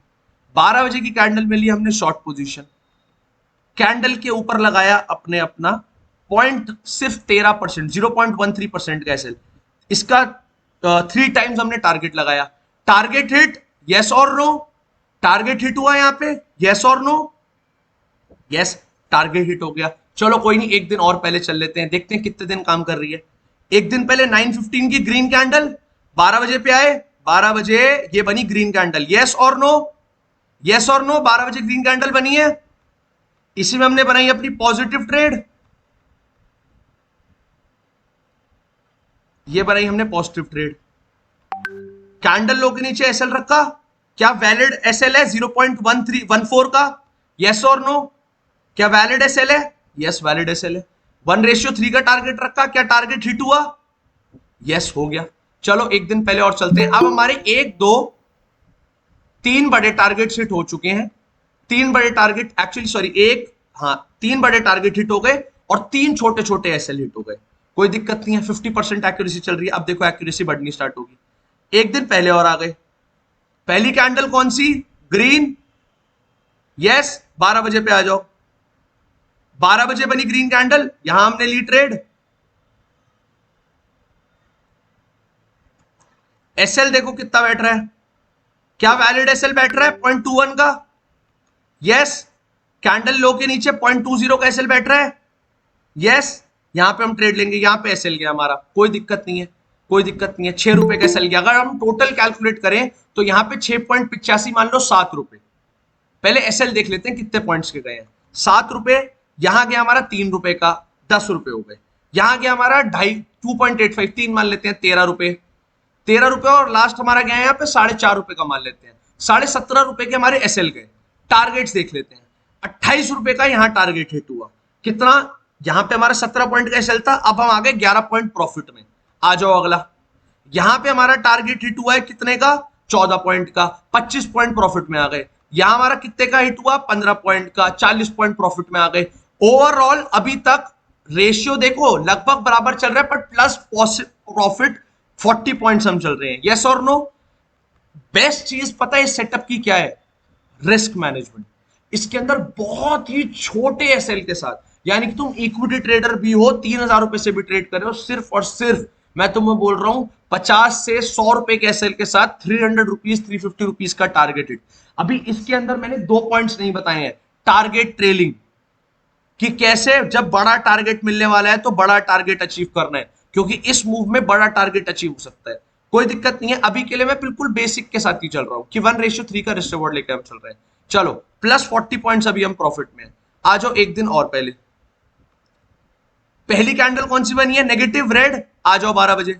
12 बजे की कैंडल में ली हमने शॉर्ट पोजीशन, कैंडल के ऊपर लगाया अपने अपना पॉइंट, सिर्फ 13%, 0.13% का एसएल। इसका 3 टाइम्स हमने टारगेट लगाया। टारगेट हिट, यस और नो? टारगेट हिट हुआ यहां पे, यस और नो? यस, टारगेट हिट हो गया। चलो कोई नहीं, एक दिन और पहले चल लेते हैं, देखते हैं कितने दिन काम कर रही है। एक दिन पहले 9:15 की ग्रीन कैंडल, 12 बजे पे आए, 12 बजे ये बनी ग्रीन कैंडल, यस और नो? यस और नो? 12 बजे ग्रीन कैंडल बनी है, इसी में हमने बनाई अपनी पॉजिटिव ट्रेड। ये बनाई हमने पॉजिटिव ट्रेड। कैंडल लो के नीचे एसएल रखा, क्या वैलिड एसएल है 0.1314 का, यस और नो? क्या वैलिड एसएल है? यस वैलिड एसएल है। 1:3 का टारगेट रखा, क्या टारगेट हिट हुआ? यस हो गया। चलो एक दिन पहले और चलते हैं। अब हमारे 1, 2, 3 बड़े टारगेट हिट हो चुके हैं। 3 बड़े टारगेट, एक्चुअली सॉरी, एक, हाँ 3 बड़े टारगेट हिट हो गए और 3 छोटे छोटे एसएल हिट हो गए। कोई दिक्कत नहीं है, 50% एक्यूरेसी चल रही है। अब देखो एक्यूरेसी बढ़नी स्टार्ट होगी। एक दिन पहले और आ गए, पहली कैंडल कौन सी? ग्रीन। यस, 12 बजे पे आ जाओ। 12 बजे बनी ग्रीन कैंडल, यहां हमने ली ट्रेड। एसएल देखो कितना बैठ रहा है, क्या वैलिड एसएल बैठ रहा है? 0.21 का। यस, कैंडल लो के नीचे 0.20 का एसएल बैठ रहा है। यस, यहां पे हम ट्रेड लेंगे, यहां पे एसएल गया हमारा, कोई दिक्कत नहीं है, कोई दिक्कत नहीं है। 6 रुपए का एसएल गया। अगर हम टोटल कैलकुलेट करें तो यहां पे 6.85 मान लो 7 रुपए। पहले एसएल देख लेते हैं कितने पॉइंट्स के गए हैं। 7 रुपए, यहां गया हमारा 3 रुपए का, 10 रुपए हो गए। यहां गया हमारा 2.85, 3 मान लेते हैं, 13 रुपए। 13 रुपए, और लास्ट हमारा गया यहाँ पे 4.5 रुपए का मान लेते हैं, 17.5 रुपए के हमारे एसएल गए। टारगेट्स देख लेते हैं। 28 रुपए का यहां टारगेट हिट हुआ। कितना? यहां पे हमारा 17 पॉइंट का एसएल था, अब हम आ गए 11 पॉइंट प्रॉफिट में। आ जाओ अगला। यहां पे हमारा टारगेट हिट हुआ है कितने का? 14 पॉइंट का, 25 पॉइंट प्रॉफिट में आ गए। यहां हमारा कितने का हिट हुआ? 15 पॉइंट का, 40 पॉइंट प्रॉफिट में आ गए। ओवरऑल अभी तक रेशियो देखो लगभग बराबर चल रहा है, पर प्लस प्रॉफिट 40 पॉइंट्स हम चल रहे हैं। यस और नो? बेस्ट चीज पता है इस सेटअप की क्या है? Risk management. इसके अंदर बहुत ही छोटे एसएल के साथ, यानी कि तुम इक्विटी ट्रेडर भी हो, 3,000 रुपए से भी ट्रेड कर रहे हो, सिर्फ और सिर्फ मैं तुम्हें बोल रहा हूं 50 से 100 रुपए के एसएल के साथ 300 रुपीज, 350 रुपीज का टारगेट हिट। अभी इसके अंदर मैंने 2 पॉइंट्स नहीं बताए हैं। टारगेट ट्रेलिंग, कि कैसे जब बड़ा टारगेट मिलने वाला है तो बड़ा टारगेट अचीव करना है, क्योंकि इस मूव में बड़ा टारगेट अचीव हो सकता है। कोई दिक्कत नहीं है, अभी के लिए मैं बिल्कुल बेसिक के साथ ही चल रहा हूं कि 1:3 का रिस्क रिवॉर्ड लेकर हम चल रहे हैं। चलो, प्लस 40 पॉइंट्स अभी हम प्रॉफिट में। आ जाओ एक दिन और पहले। पहली कैंडल कौन सी बनी है? Negative red. आ जाओ 12 बजे।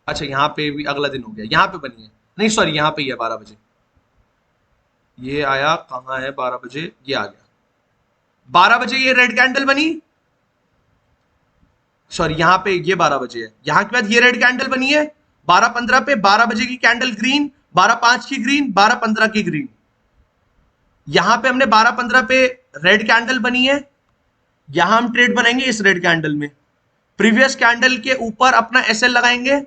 अच्छा, यहां पे भी अगला दिन हो गया, यहां पे बनी है, नहीं सॉरी, यहां पे ही है 12 बजे। ये आया कहां है? 12 बजे ये आ गया। 12 बजे ये रेड कैंडल बनी, सॉरी यहां पे ये 12 बजे है। यहां के बाद ये रेड कैंडल बनी है 12:15 पे। 12 बजे की कैंडल ग्रीन, 12:05 की ग्रीन, 12:15 की ग्रीन। यहां पे हमने 12:15 पे रेड कैंडल बनी है, यहां हम ट्रेड बनाएंगे इस रेड कैंडल में। प्रीवियस कैंडल के ऊपर अपना एसएल लगाएंगे।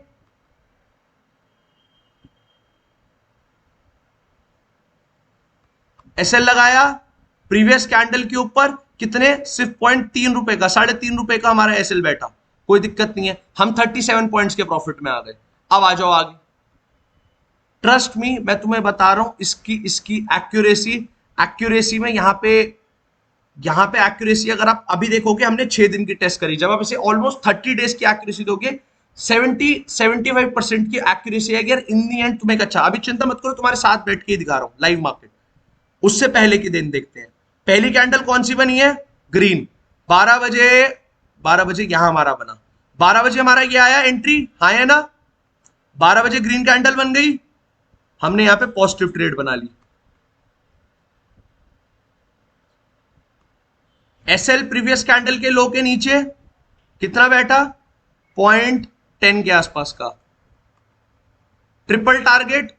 एसएल लगाया प्रीवियस कैंडल के ऊपर, कितने? सिर्फ 0.3 रुपए का, 3.5 रुपए का हमारा एसएल बैठा। कोई दिक्कत नहीं है, हम 37 पॉइंट्स के प्रॉफिट में आ गए। अब आ जाओ आगे। ट्रस्ट मी, मैं तुम्हें बता रहा हूं इसकी इसकी एक्यूरेसी। एक्यूरेसी में यहां पे एक्यूरेसी अगर आप अभी देखोगे, हमने 6 दिन की टेस्ट करी, जब आप इसे ऑलमोस्ट 30 डेज की एक्यूरेसी दोगे, 75% की एक्यूरेसी है। अगर इन दी एंड तुम्हें अच्छा, अभी चिंता मत करो, तुम्हारे साथ बैठ के ही दिखा रहा हूं लाइव मार्केट। उससे पहले की दिन देखते हैं। पहली कैंडल कौन सी बनी है? ग्रीन। 12 बजे, 12 बजे यहां हमारा बना, 12 बजे हमारा ये आया एंट्री, हाँ है ना? 12 बजे ग्रीन कैंडल बन गई, हमने यहां पे पॉजिटिव ट्रेड बना ली। एसएल प्रीवियस कैंडल के लो के नीचे कितना बैठा? 0.10 के आसपास का। ट्रिपल टारगेट,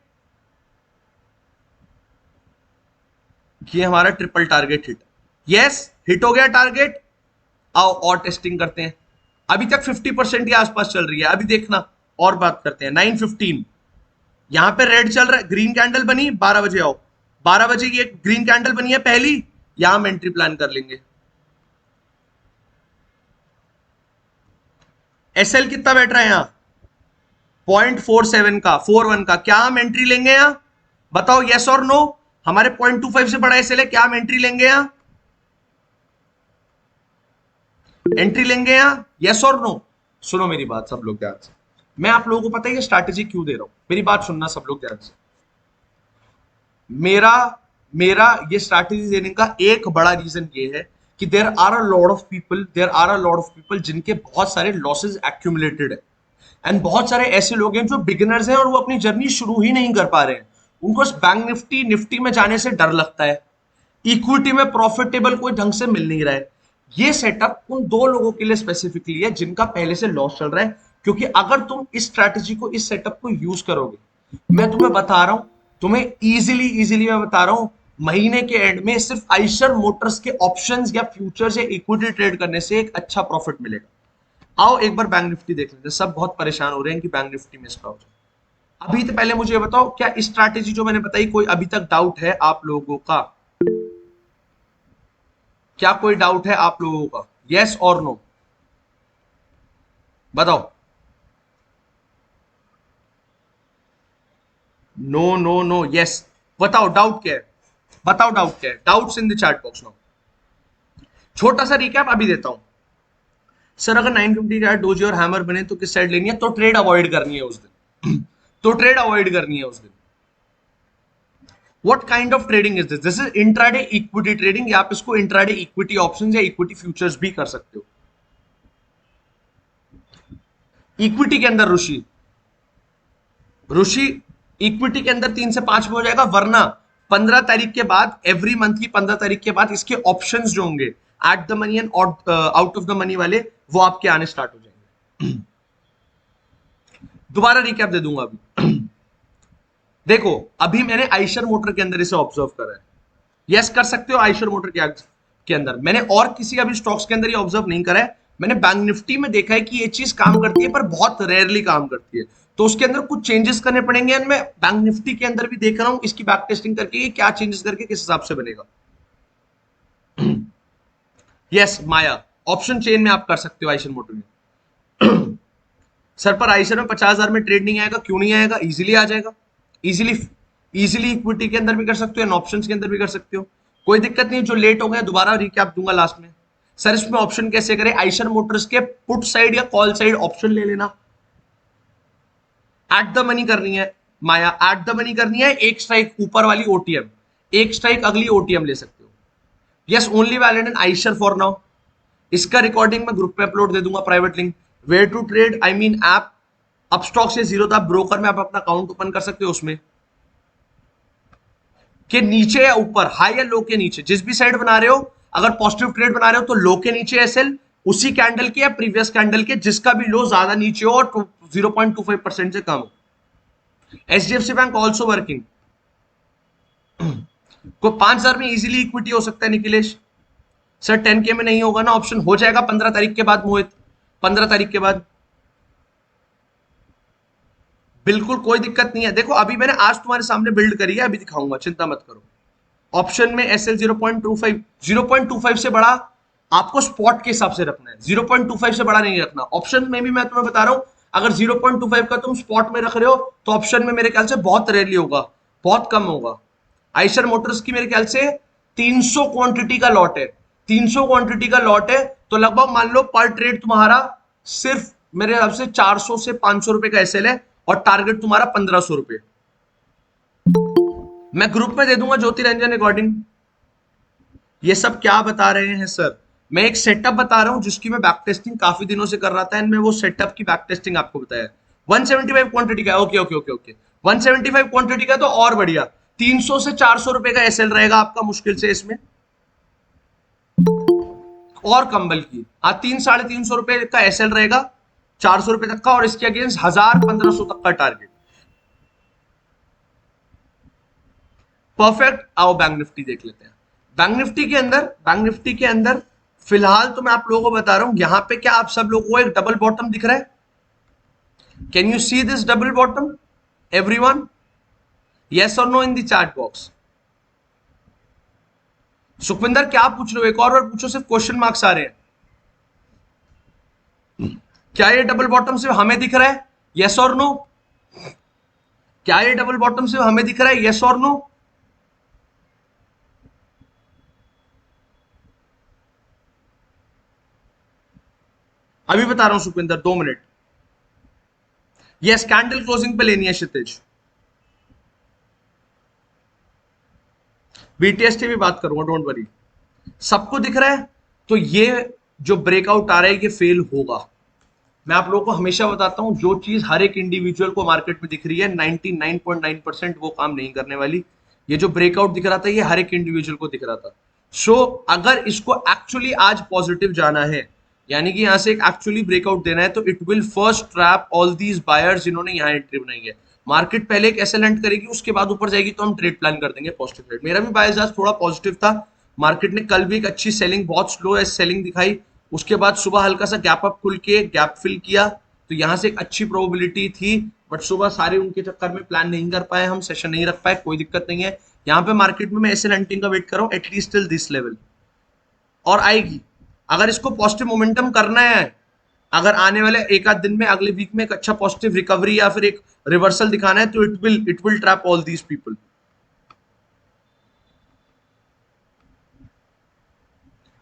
ये हमारा triple target hit. Yes, hit हो गया टारगेट। आओ और टेस्टिंग करते हैं। अभी तक 50% के आसपास चल रही है, अभी देखना और बात करते हैं। 9:15 यहां पे रेड चल रहा है, ग्रीन कैंडल बनी। 12 बजे आओ, 12 बजे की एक ग्रीन कैंडल बनी है पहली, यहां हम एंट्री प्लान कर लेंगे। एसएल कितना बैठ रहा है यहां? 0.47 का, 41 का। क्या हम एंट्री लेंगे यहां? बताओ यस और नो। हमारे 0.25 से बड़ा एसएल है, क्या हम एंट्री लेंगे यहां? एंट्री लेंगे यहां? यस और नो? सुनो मेरी बात सब लोग ध्यान से, मैं आप लोगों को पता है ये स्ट्रैटेजी क्यों दे रहा हूं, मेरी बात सुनना सब लोग ध्यान से। मेरा मेरा ये स्ट्रैटेजी देने का एक बड़ा रीजन ये है कि there are a lot of people जिनके बहुत सारे लॉसेस एक्यूमुलेटेड है, एंड बहुत सारे ऐसे लोग हैं जो बिगिनर्स हैं और वो अपनी जर्नी शुरू ही नहीं कर पा रहे हैं। उनको बैंक निफ्टी में जाने से डर लगता है, इक्विटी में प्रॉफिटेबल कोई ढंग से मिल नहीं रहा है। ये सेटअप उन 2 लोगों के लिए स्पेसिफिकली है जिनका पहले से लॉस चल रहा है, क्योंकि अगर तुम इस स्ट्रैटेजी को, इस सेटअप को यूज करोगे, मैं तुम्हें बता रहा हूं, तुम्हें इजीली मैं बता रहा हूं, महीने के एंड में सिर्फ आइशर मोटर्स के ऑप्शंस या फ्यूचर्स या इक्विटी ट्रेड करने से एक अच्छा प्रॉफिट मिलेगा। आओ एक बार बैंक निफ्टी देख लेते हैं, सब बहुत परेशान हो रहे हैं कि बैंक निफ्टी मिस हो जाए। अभी तो पहले मुझे ये बताओ, क्या स्ट्रैटेजी जो मैंने बताई कोई अभी तक डाउट है आप लोगों का? क्या कोई डाउट है आप लोगों का? यस और नो बताओ। No no no yes. बताओ डाउट क्या है, बताओ डाउट क्या है, doubts in the chat box now. छोटा सा रिकैप अभी देता हूं। सर अगर 950 का डोजी और हैमर बने तो किस साइड लेनी है? तो ट्रेड अवॉइड करनी है उस दिन। तो ट्रेड अवॉइड करनी है उस दिन। What kind of trading is this? This is intraday equity trading, या आप इसको इंट्राडे इक्विटी ऑप्शंस या इक्विटी फ्यूचर्स भी कर सकते हो। इक्विटी के अंदर ऋषि, ऋषि इक्विटी के अंदर 3 से 5 में हो जाएगा, वरना 15 तारीख के बाद, एवरी मंथ की 15 तारीख के बाद इसके ऑप्शंस जो होंगे at the money and out of the money वाले, वो आपके आने स्टार्ट हो जाएंगे। दोबारा रिकैप दे दूंगा अभी। देखो अभी मैंने आइशर मोटर के अंदर इसे ऑब्जर्व करा है। यस कर सकते हो आइशर मोटर के अंदर। मैंने और किसी अभी स्टॉक्स के अंदर ये ऑब्जर्व नहीं करा है। मैंने बैंक निफ्टी में देखा है कि ये चीज काम करती है, पर बहुत रेयरली काम करती है, तो उसके अंदर कुछ चेंजेस करने पड़ेंगे। एंड मैं बैंक निफ्टी के अंदर भी देख रहा हूं इसकी बैक टेस्टिंग करके क्या चेंजेस करके किस हिसाब से बनेगा। यस माया, ऑप्शन चेन में आप कर सकते हो आइशर मोटर में। सर पर आइशर में 50,000 में ट्रेड नहीं आएगा, क्यों नहीं आएगा? इजीली आ जाएगा, इजीली। इजीली इक्विटी के अंदर भी कर सकते हो एंड ऑप्शंस के अंदर भी कर सकते हो, कोई दिक्कत नहीं। जो लेट हो गया दोबारा रिकैप दूंगा लास्ट में। सर इसमें ऑप्शन कैसे करें? आइशर मोटर्स के पुट साइड या कॉल साइड ऑप्शन ले लेना। एट द मनी करनी है माया, एट द मनी करनी है। एक स्ट्राइक ऊपर वाली ओटीएम, एक स्ट्राइक अगली ओटीएम ले सकते हो। Yes only valid in Eicher for now. इसका रिकॉर्डिंग मैं ग्रुप पे अपलोड दे दूंगा, private link. Where to trade I mean app, Upstox से जीरो था ब्रोकर में आप अपना अकाउंट ओपन कर सकते हो, उसमें के नीचे या ऊपर, हाई या लो के नीचे, जिस भी साइड बना रहे हो, अगर पॉजिटिव ट्रेड बना रहे हो तो लो के नीचे एसएल, उसी कैंडल के या प्रीवियस कैंडल के जिसका भी लो ज्यादा नीचे हो और 0.25% से कम हो। HDFC bank also working. को 5,000 में इजीली इक्विटी हो सकता है निखिलेश। सर 10K में नहीं होगा ना ऑप्शन, हो जाएगा 15 तारीख के बाद मोहित, 15 तारीख के बाद बिल्कुल कोई दिक्कत नहीं है। देखो अभी मैंने आज तुम्हारे सामने बिल्ड करी है, अभी दिखाऊंगा, चिंता मत करो। ऑप्शन में एसएल 0.25 से बड़ा आपको स्पॉट के हिसाब से रखना है, 0.25 से बड़ा नहीं रखना। ऑप्शन में भी मैं तुम्हें बता रहा हूं, अगर 0.25 का तुम स्पॉट में रख रहे हो तो ऑप्शन में मेरे ख्याल से बहुत रेयरली होगा, बहुत कम होगा। आइशर मोटर्स की मेरे ख्याल से 300 क्वांटिटी का लॉट है, 300 क्वांटिटी का लॉट है, तो लगभग मान लो पर ट्रेड तुम्हारा सिर्फ मेरे हिसाब से 400 से 500 रुपए का एसएल है, और टारगेट तुम्हारा 1500 रुपए। मैं ग्रुप में दे दूंगा ज्योति रंजन रिकॉर्डिंग। ये सब क्या बता रहे हैं सर? मैं एक सेटअप बता रहा हूं जिसकी मैं बैक टेस्टिंग काफी दिनों से कर रहा था, एंड मैं वो सेटअप की बैक टेस्टिंग आपको बताया। 175 क्वांटिटी का, okay okay okay okay, 175 quantity का तो और बढ़िया। 300 से 400 रुपए का एसएल रहेगा आपका मुश्किल से इसमें, और कंबल की हाँ 300-350 रुपए का एसएल रहेगा, 400 रुपए तक का, और इसके अगेंस्ट 1000-1500 तक का टारगेट। परफेक्ट। आओ बैंक निफ्टी देख लेते हैं। बैंक निफ्टी के अंदर फिलहाल तो मैं आप लोगों को बता रहा हूं, यहां पे क्या आप सब लोगों को एक डबल बॉटम दिख रहा है? Can you see this double bottom everyone? Yes और no in the chat box. Sukhwinder क्या पूछ रहे हो? एक और बार पूछो, सिर्फ क्वेश्चन मार्क्स आ रहे हैं। क्या ये डबल बॉटम सिर्फ हमें दिख रहा है? यस और नो। क्या ये डबल बॉटम सिर्फ हमें दिख रहा है? यस और नो। अभी बता रहा हूं सुखविंदर, 2 मिनट। यस कैंडल क्लोजिंग पे लेनी है क्षितिज। बीटीएसटी भी बात करूंगा, डोंट वरी। सबको दिख रहा है? तो ये जो ब्रेकआउट आ रहा है ये फेल होगा। मैं आप लोगों को हमेशा बताता हूं, जो चीज हर एक इंडिविजुअल को मार्केट में दिख रही है 99.9% वो काम नहीं करने वाली। ये जो ब्रेकआउट दिख रहा था ये हर एक इंडिविजुअल को दिख रहा था। सो अगर इसको एक्चुअली आज पॉजिटिव जाना है, यानी कि यहां से एक एक्चुअली ब्रेकआउट देना है, तो it will first trap all these buyers जिन्होंने यहां एंट्री बनाई है। मार्केट पहले एक ऐसे लैंड करेगी, उसके बाद ऊपर जाएगी तो हम ट्रेड प्लान कर देंगे पॉजिटिव ट्रेड। मेरा भी बायस आज थोड़ा पॉजिटिव था। मार्केट ने कल भी एक अच्छी सेलिंग, बहुत स्लो है सेलिंग दिखाई, उसके बाद सुबह हल्का सा गैप अप खुल के गैप फिल किया, तो यहाँ से एक अच्छी प्रोबेबिलिटी थी, बट सुबह सारे उनके चक्कर में प्लान नहीं कर पाए, हम सेशन नहीं रख पाए, कोई दिक्कत नहीं है। यहाँ पे मार्केट में मैं ऐसे हंटिंग का वेट कर रहा हूँ एटलीस्ट टिल दिस लेवल, और आएगी। अगर इसको पॉजिटिव मोमेंटम करना है, अगर आने वाले एक आध दिन में, अगले वीक में एक अच्छा पॉजिटिव रिकवरी या फिर एक रिवर्सल दिखाना है, तो it will trap all these people.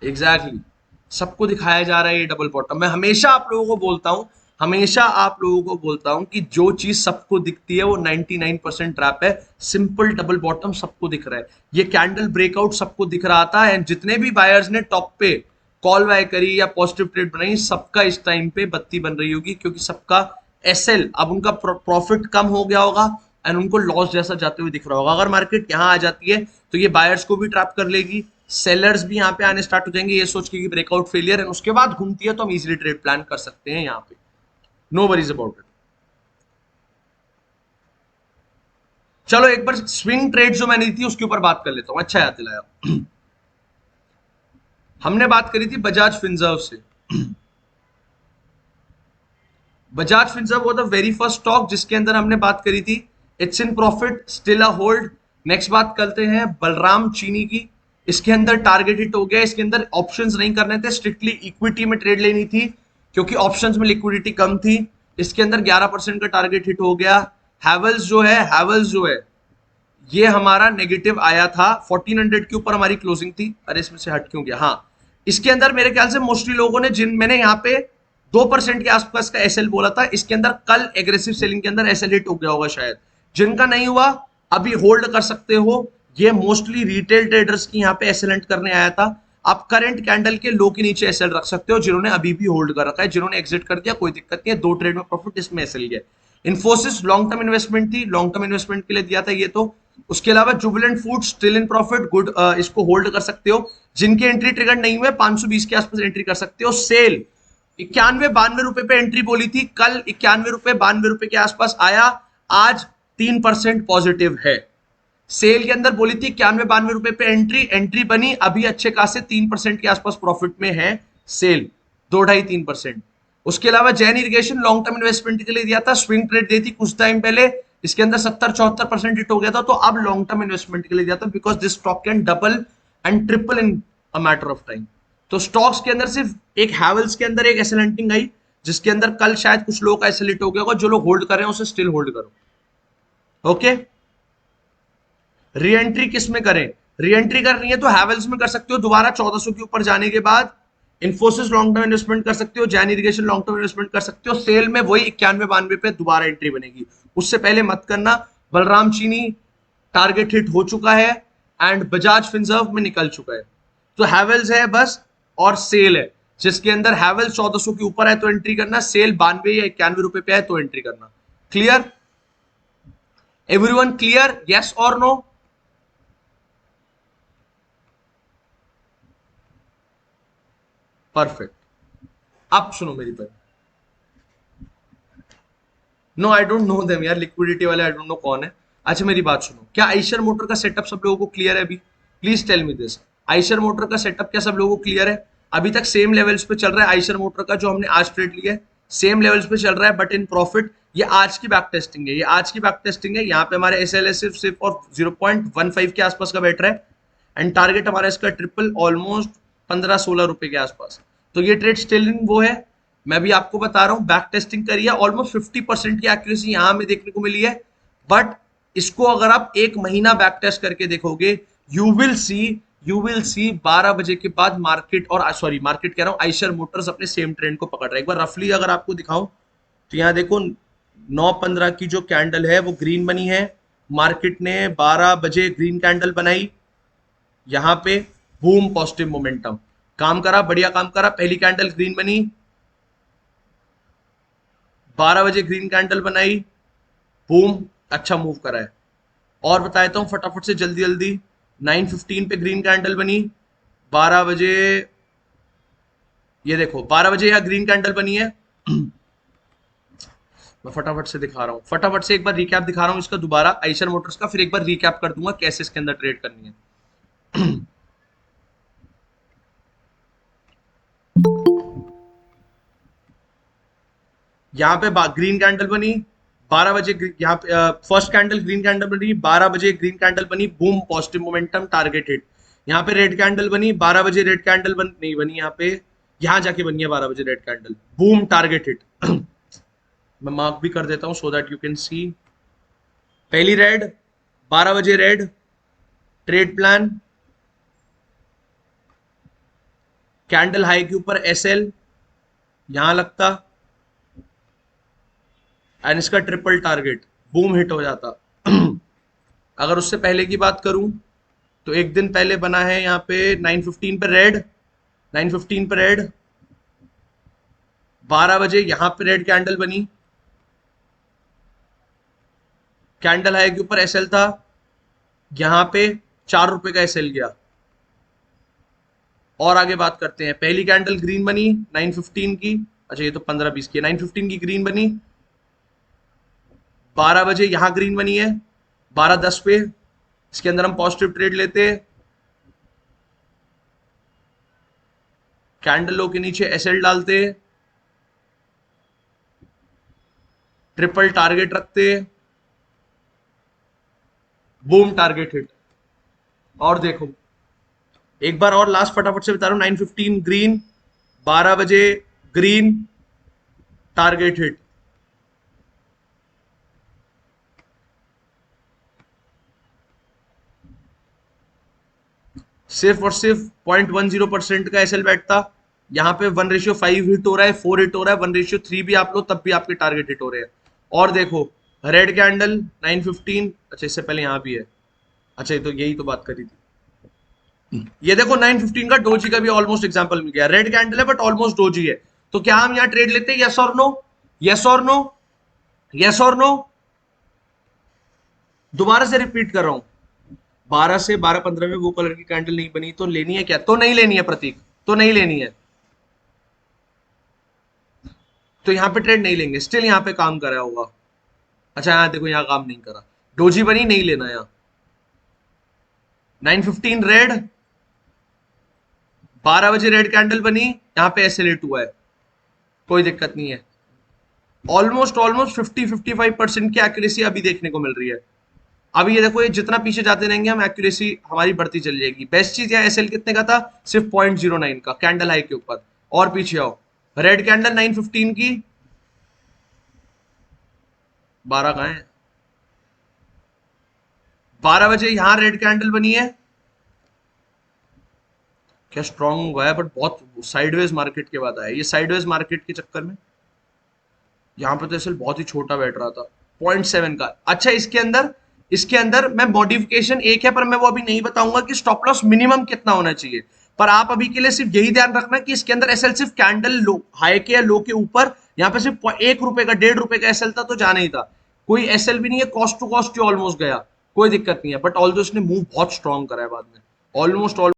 Exactly exactly. सबको दिखाया जा रहा है ये डबल बॉटम। मैं हमेशा आप लोगों को बोलता हूं, हमेशा आप लोगों को बोलता हूं कि जो चीज सबको दिखती है वो 99% ट्रैप है। सिंपल डबल बॉटम सबको दिख रहा है, ये कैंडल ब्रेकआउट सबको दिख रहा था, एंड जितने भी बायर्स ने टॉप पे कॉल बाय करी या पॉजिटिव ट्रेड बनाई, सबका इस टाइम पे बत्ती बन रही होगी, क्योंकि सबका एसएल अब उनका प्रॉफिट कम हो गया होगा एंड उनको लॉस जैसा जाते हुए दिख रहा होगा। अगर मार्केट यहाँ आ जाती है तो ये बायर्स को भी ट्रैप कर लेगी, सेलर्स भी यहाँ पे आने स्टार्ट हो जाएंगे ये सोच के कि ब्रेकआउट फेलियर है, उसके बाद घूमती है तो हम इजीली ट्रेड प्लान कर सकते हैं यहाँ पे, नो वरीज अबाउट इट। चलो एक बार स्विंग ट्रेड जो मैंने दी थी उसके ऊपर बात कर लेता हूँ, अच्छा याद दिलाया। हमने बात करी थी बजाज फिनसर्व से। बजाज फिनसर्व वो द वेरी फर्स्ट स्टॉक जिसके अंदर हमने बात करी थी it's in profit still a hold. Next बात करते हैं बलराम चीनी की। इसके अंदर टारगेट हिट हो गया, इसके अंदर ऑप्शंस नहीं करने थे, स्ट्रिक्टली इक्विटी में ट्रेड लेनी थी क्योंकि ऑप्शंस में लिक्विडिटी कम थी। इसके अंदर 11% का टारगेट हिट हो गया। हैवल्स जो है ये हमारा नेगेटिव आया था, 1400 के ऊपर हमारी क्लोजिंग थी। अरे इसमें से हट क्यों गया, हाँ। इसके अंदर मेरे ख्याल से मोस्टली लोगों ने, जिन मैंने यहाँ पे 2% के आसपास का एसएल बोला था, इसके अंदर कल एग्रेसिव सेलिंग के अंदर एसएल हिट हो गया होगा शायद। जिनका नहीं हुआ अभी होल्ड कर सकते हो, ये मोस्टली रिटेल ट्रेडर्स की यहाँ पे एसएल हिट करने आया था। आप करंट कैंडल के लो के नीचे एसएल रख सकते हो, जिन्होंने अभी भी होल्ड कर रखा है, जिन्होंने एग्जिट कर दिया कोई दिक्कत नहीं है, 2 ट्रेड में प्रॉफिट, इसमें एसएल गया। इन्फोसिस लॉन्ग टर्म इन्वेस्टमेंट थी, लॉन्ग टर्म इन्वेस्टमेंट के लिए दिया था ये तो। उसके अलावा Jubilant food still in profit, good, इसको होल्ड कर सकते हो। जिनके एंट्री ट्रिगर नहीं हुए 520 के आसपास एंट्री कर सकते हो। सेल 91-92 रुपए पे एंट्री बोली थी, कल 91-92 रुपए के आसपास आया, आज 3% पॉजिटिव है। सेल के अंदर बोली थी 91-92 रुपए पे एंट्री, एंट्री बनी, अभी अच्छे खासे 3% के आसपास प्रॉफिट में है सेल, 2-2.5-3%। उसके अलावा Jain irrigation long term investment के लिए दिया था, स्विंग ट्रेड दी थी कुछ टाइम पहले, इसके अंदर 70-74% हिट हो गया था, तो अब लॉन्ग टर्म इन्वेस्टमेंट के लिए दिया था, because this stock can double and triple in a matter of time. तो स्टॉक्स के अंदर सिर्फ एक हैवल्स के अंदर एक एसएल आई, जिसके अंदर कल शायद कुछ लोग का एसएल हिट हो गया होगा, जो लोग होल्ड कर रहे हैं उसे स्टिल होल्ड करो। ओके, री एंट्री किस में करें? री एंट्री करनी है तो हैवेल्स में कर सकते हो दोबारा 1400 के ऊपर जाने के बाद। इन्फोसिस लॉन्ग टर्म इन्वेस्टमेंट कर सकते हो, Jain irrigation long term investment कर सकते हो। सेल में वही 91-92 पे दोबारा एंट्री बनेगी, उससे पहले मत करना। बलराम चीनी टारगेट हिट हो चुका है एंड बजाज फिनसर्व में निकल चुका है, तो हैवेल्स है बस, और सेल है, जिसके अंदर हैवेल्स 1400 के ऊपर है तो एंट्री करना, सेल 92 या 91 रुपए पे है तो एंट्री करना। क्लियर? Everyone clear? यस और नो? परफेक्ट। अब सुनो मेरी बात। No I don't know them यार, लिक्विडिटी वाले आई डोंट नो कौन है। अच्छा मेरी बात सुनो, क्या आइशर मोटर का सेटअप सब लोगों को क्लियर है अभी? Please tell me this. Eicher motor का सेटअप क्या सब लोगों को क्लियर है? अभी तक सेम लेवल्स पे चल रहा है आइशर मोटर का, जो हमने आज ट्रेड लिया है सेम लेवल्स पे चल रहा है, बट इन प्रॉफिट। ये आज की बैक टेस्टिंग है, ये आज की बैक टेस्टिंग है। यहाँ पे हमारे एस एल एस सिर्फ और 0.15 के आसपास का बैठ रहा है, एंड टारगेट हमारा इसका ट्रिपल, ऑलमोस्ट 15-16 रुपए के आसपास। तो ये ट्रेड स्टिल इन वो है, मैं भी आपको बता रहा हूँ, बैक टेस्टिंग करिए, ऑलमोस्ट 50% की एक्यूरेसी यहाँ हमें देखने को मिली है। बट इसको अगर आप एक महीना बैक टेस्ट करके देखोगे, यू विल सी 12 बजे के बाद मार्केट, और सॉरी मार्केट कह रहा हूँ, आइशर मोटर्स अपने सेम ट्रेंड को पकड़ रहा है। एक बार रफली अगर आपको दिखाऊं तो यहाँ देखो 9:15 की जो कैंडल है वो ग्रीन बनी है, मार्केट ने 12 बजे ग्रीन कैंडल बनाई, यहाँ पे बूम पॉजिटिव मोमेंटम, काम करा, बढ़िया काम करा, पहली कैंडल ग्रीन बनी, 12 बजे ग्रीन कैंडल बनाई, बूम, अच्छा मूव करा है। और बता देता हूँ फटाफट से, जल्दी जल्दी, 9:15 पे ग्रीन कैंडल बनी, 12 बजे, ये देखो 12 बजे यहाँ ग्रीन कैंडल बनी है। मैं फटाफट से दिखा रहा हूँ, फटाफट से एक बार रिकैप दिखा रहा हूँ इसका दोबारा, आइशर मोटर्स का, फिर एक बार रिकैप कर दूंगा कैसे इसके अंदर ट्रेड करनी है। यहाँ पे ग्रीन कैंडल बनी 12 बजे, यहाँ पे फर्स्ट कैंडल ग्रीन कैंडल बनी 12 बजे, ग्रीन कैंडल बनी, boom positive momentum target hit. यहाँ पे रेड कैंडल बनी 12 बजे, रेड कैंडल नहीं बनी यहाँ पे, यहाँ जाके बनी है 12 बजे red candle, boom target hit. मैं मार्क भी कर देता हूं so that you can see. पहली रेड 12 बजे red, trade plan, candle high के ऊपर एसएल यहां लगता एंड इसका ट्रिपल टारगेट, बूम हिट हो जाता। अगर उससे पहले की बात करूं तो एक दिन पहले बना है यहाँ पे 9:15 पे रेड, 9:15 पे रेड, 12 बजे यहां पे रेड कैंडल बनी, कैंडल हाई के ऊपर एसएल था, यहां पे 4 रुपए का एसएल गया। और आगे बात करते हैं, पहली कैंडल ग्रीन बनी 9:15 की, अच्छा ये तो 15-20 की है, 9:15 की ग्रीन बनी, 12 बजे यहां ग्रीन बनी है 12:10 पे, इसके अंदर हम पॉजिटिव ट्रेड लेते, कैंडल लो के नीचे एसएल डालते, ट्रिपल टारगेट रखते, बूम टारगेट हिट। और देखो एक बार और लास्ट फटाफट से बता रहा हूं, 9:15 ग्रीन, 12 बजे ग्रीन, टारगेट हिट। सिर्फ और सिर्फ 0.10% का एसएल बैठता, यहाँ पे 1:5 हिट हो रहा है, 4 हिट हो रहा है, 1:3 भी आप लो तब भी आपके टारगेट हिट हो रहे हैं। और देखो रेड कैंडल 9:15, अच्छा इससे पहले यहाँ भी है, अच्छा ये तो यही तो बात करी थी। ये देखो 9:15 का डोजी का भी ऑलमोस्ट एग्जांपल मिल गया, रेड कैंडल है बट ऑलमोस्ट डोजी है। तो क्या हम यहाँ ट्रेड लेते हैं? यस और नो, यस और नो, यस और नो। दोबारा से रिपीट कर रहा हूं, 12 से 12:15 में वो कलर की कैंडल नहीं बनी तो लेनी है क्या? तो नहीं लेनी है प्रतीक, तो नहीं लेनी है, तो यहां पे ट्रेड नहीं लेंगे, स्टिल यहां पे काम करा होगा। अच्छा यहां देखो यहां काम नहीं करा, डोजी बनी, नहीं लेना यहां। 9:15 रेड, 12 बजे रेड कैंडल बनी, यहां पे एसएलेट हुआ है, कोई दिक्कत नहीं है। ऑलमोस्ट ऑलमोस्ट 50-55% की एक्यूरेसी अभी देखने को मिल रही है। अभी ये देखो, ये जितना पीछे जाते रहेंगे हम एक्यूरेसी हमारी बढ़ती चली जाएगी। बेस्ट चीज यहाँ एसएल कितने का था? सिर्फ 0.09 का, कैंडल हाई के ऊपर। और पीछे आओ, रेड कैंडल 9:15 की, 12 कहां है, 12 बजे यहां रेड कैंडल बनी है, क्या स्ट्रॉन्ग हुआ है बट बहुत साइडवेज मार्केट के बाद आया। ये साइडवेज मार्केट के चक्कर में यहाँ पे तो एसएल बहुत ही छोटा बैठ रहा था, 0.7 का। अच्छा इसके अंदर मैं मॉडिफिकेशन एक है, पर मैं वो अभी नहीं बताऊंगा कि स्टॉप लॉस मिनिमम कितना होना चाहिए। पर आप अभी के लिए सिर्फ यही ध्यान रखना कि इसके अंदर एसएल सिर्फ कैंडल लो हाई के या लो के ऊपर, यहाँ पे सिर्फ 1 रुपए का 1.5 रुपए का एसएल था तो जाना ही था। कोई एसएल भी नहीं है, कॉस्ट टू कॉस्ट ऑलमोस्ट गया, कोई दिक्कत नहीं है। बट ऑल्दो इसने मूव बहुत स्ट्रॉन्ग करा है बाद में, ऑलमोस्ट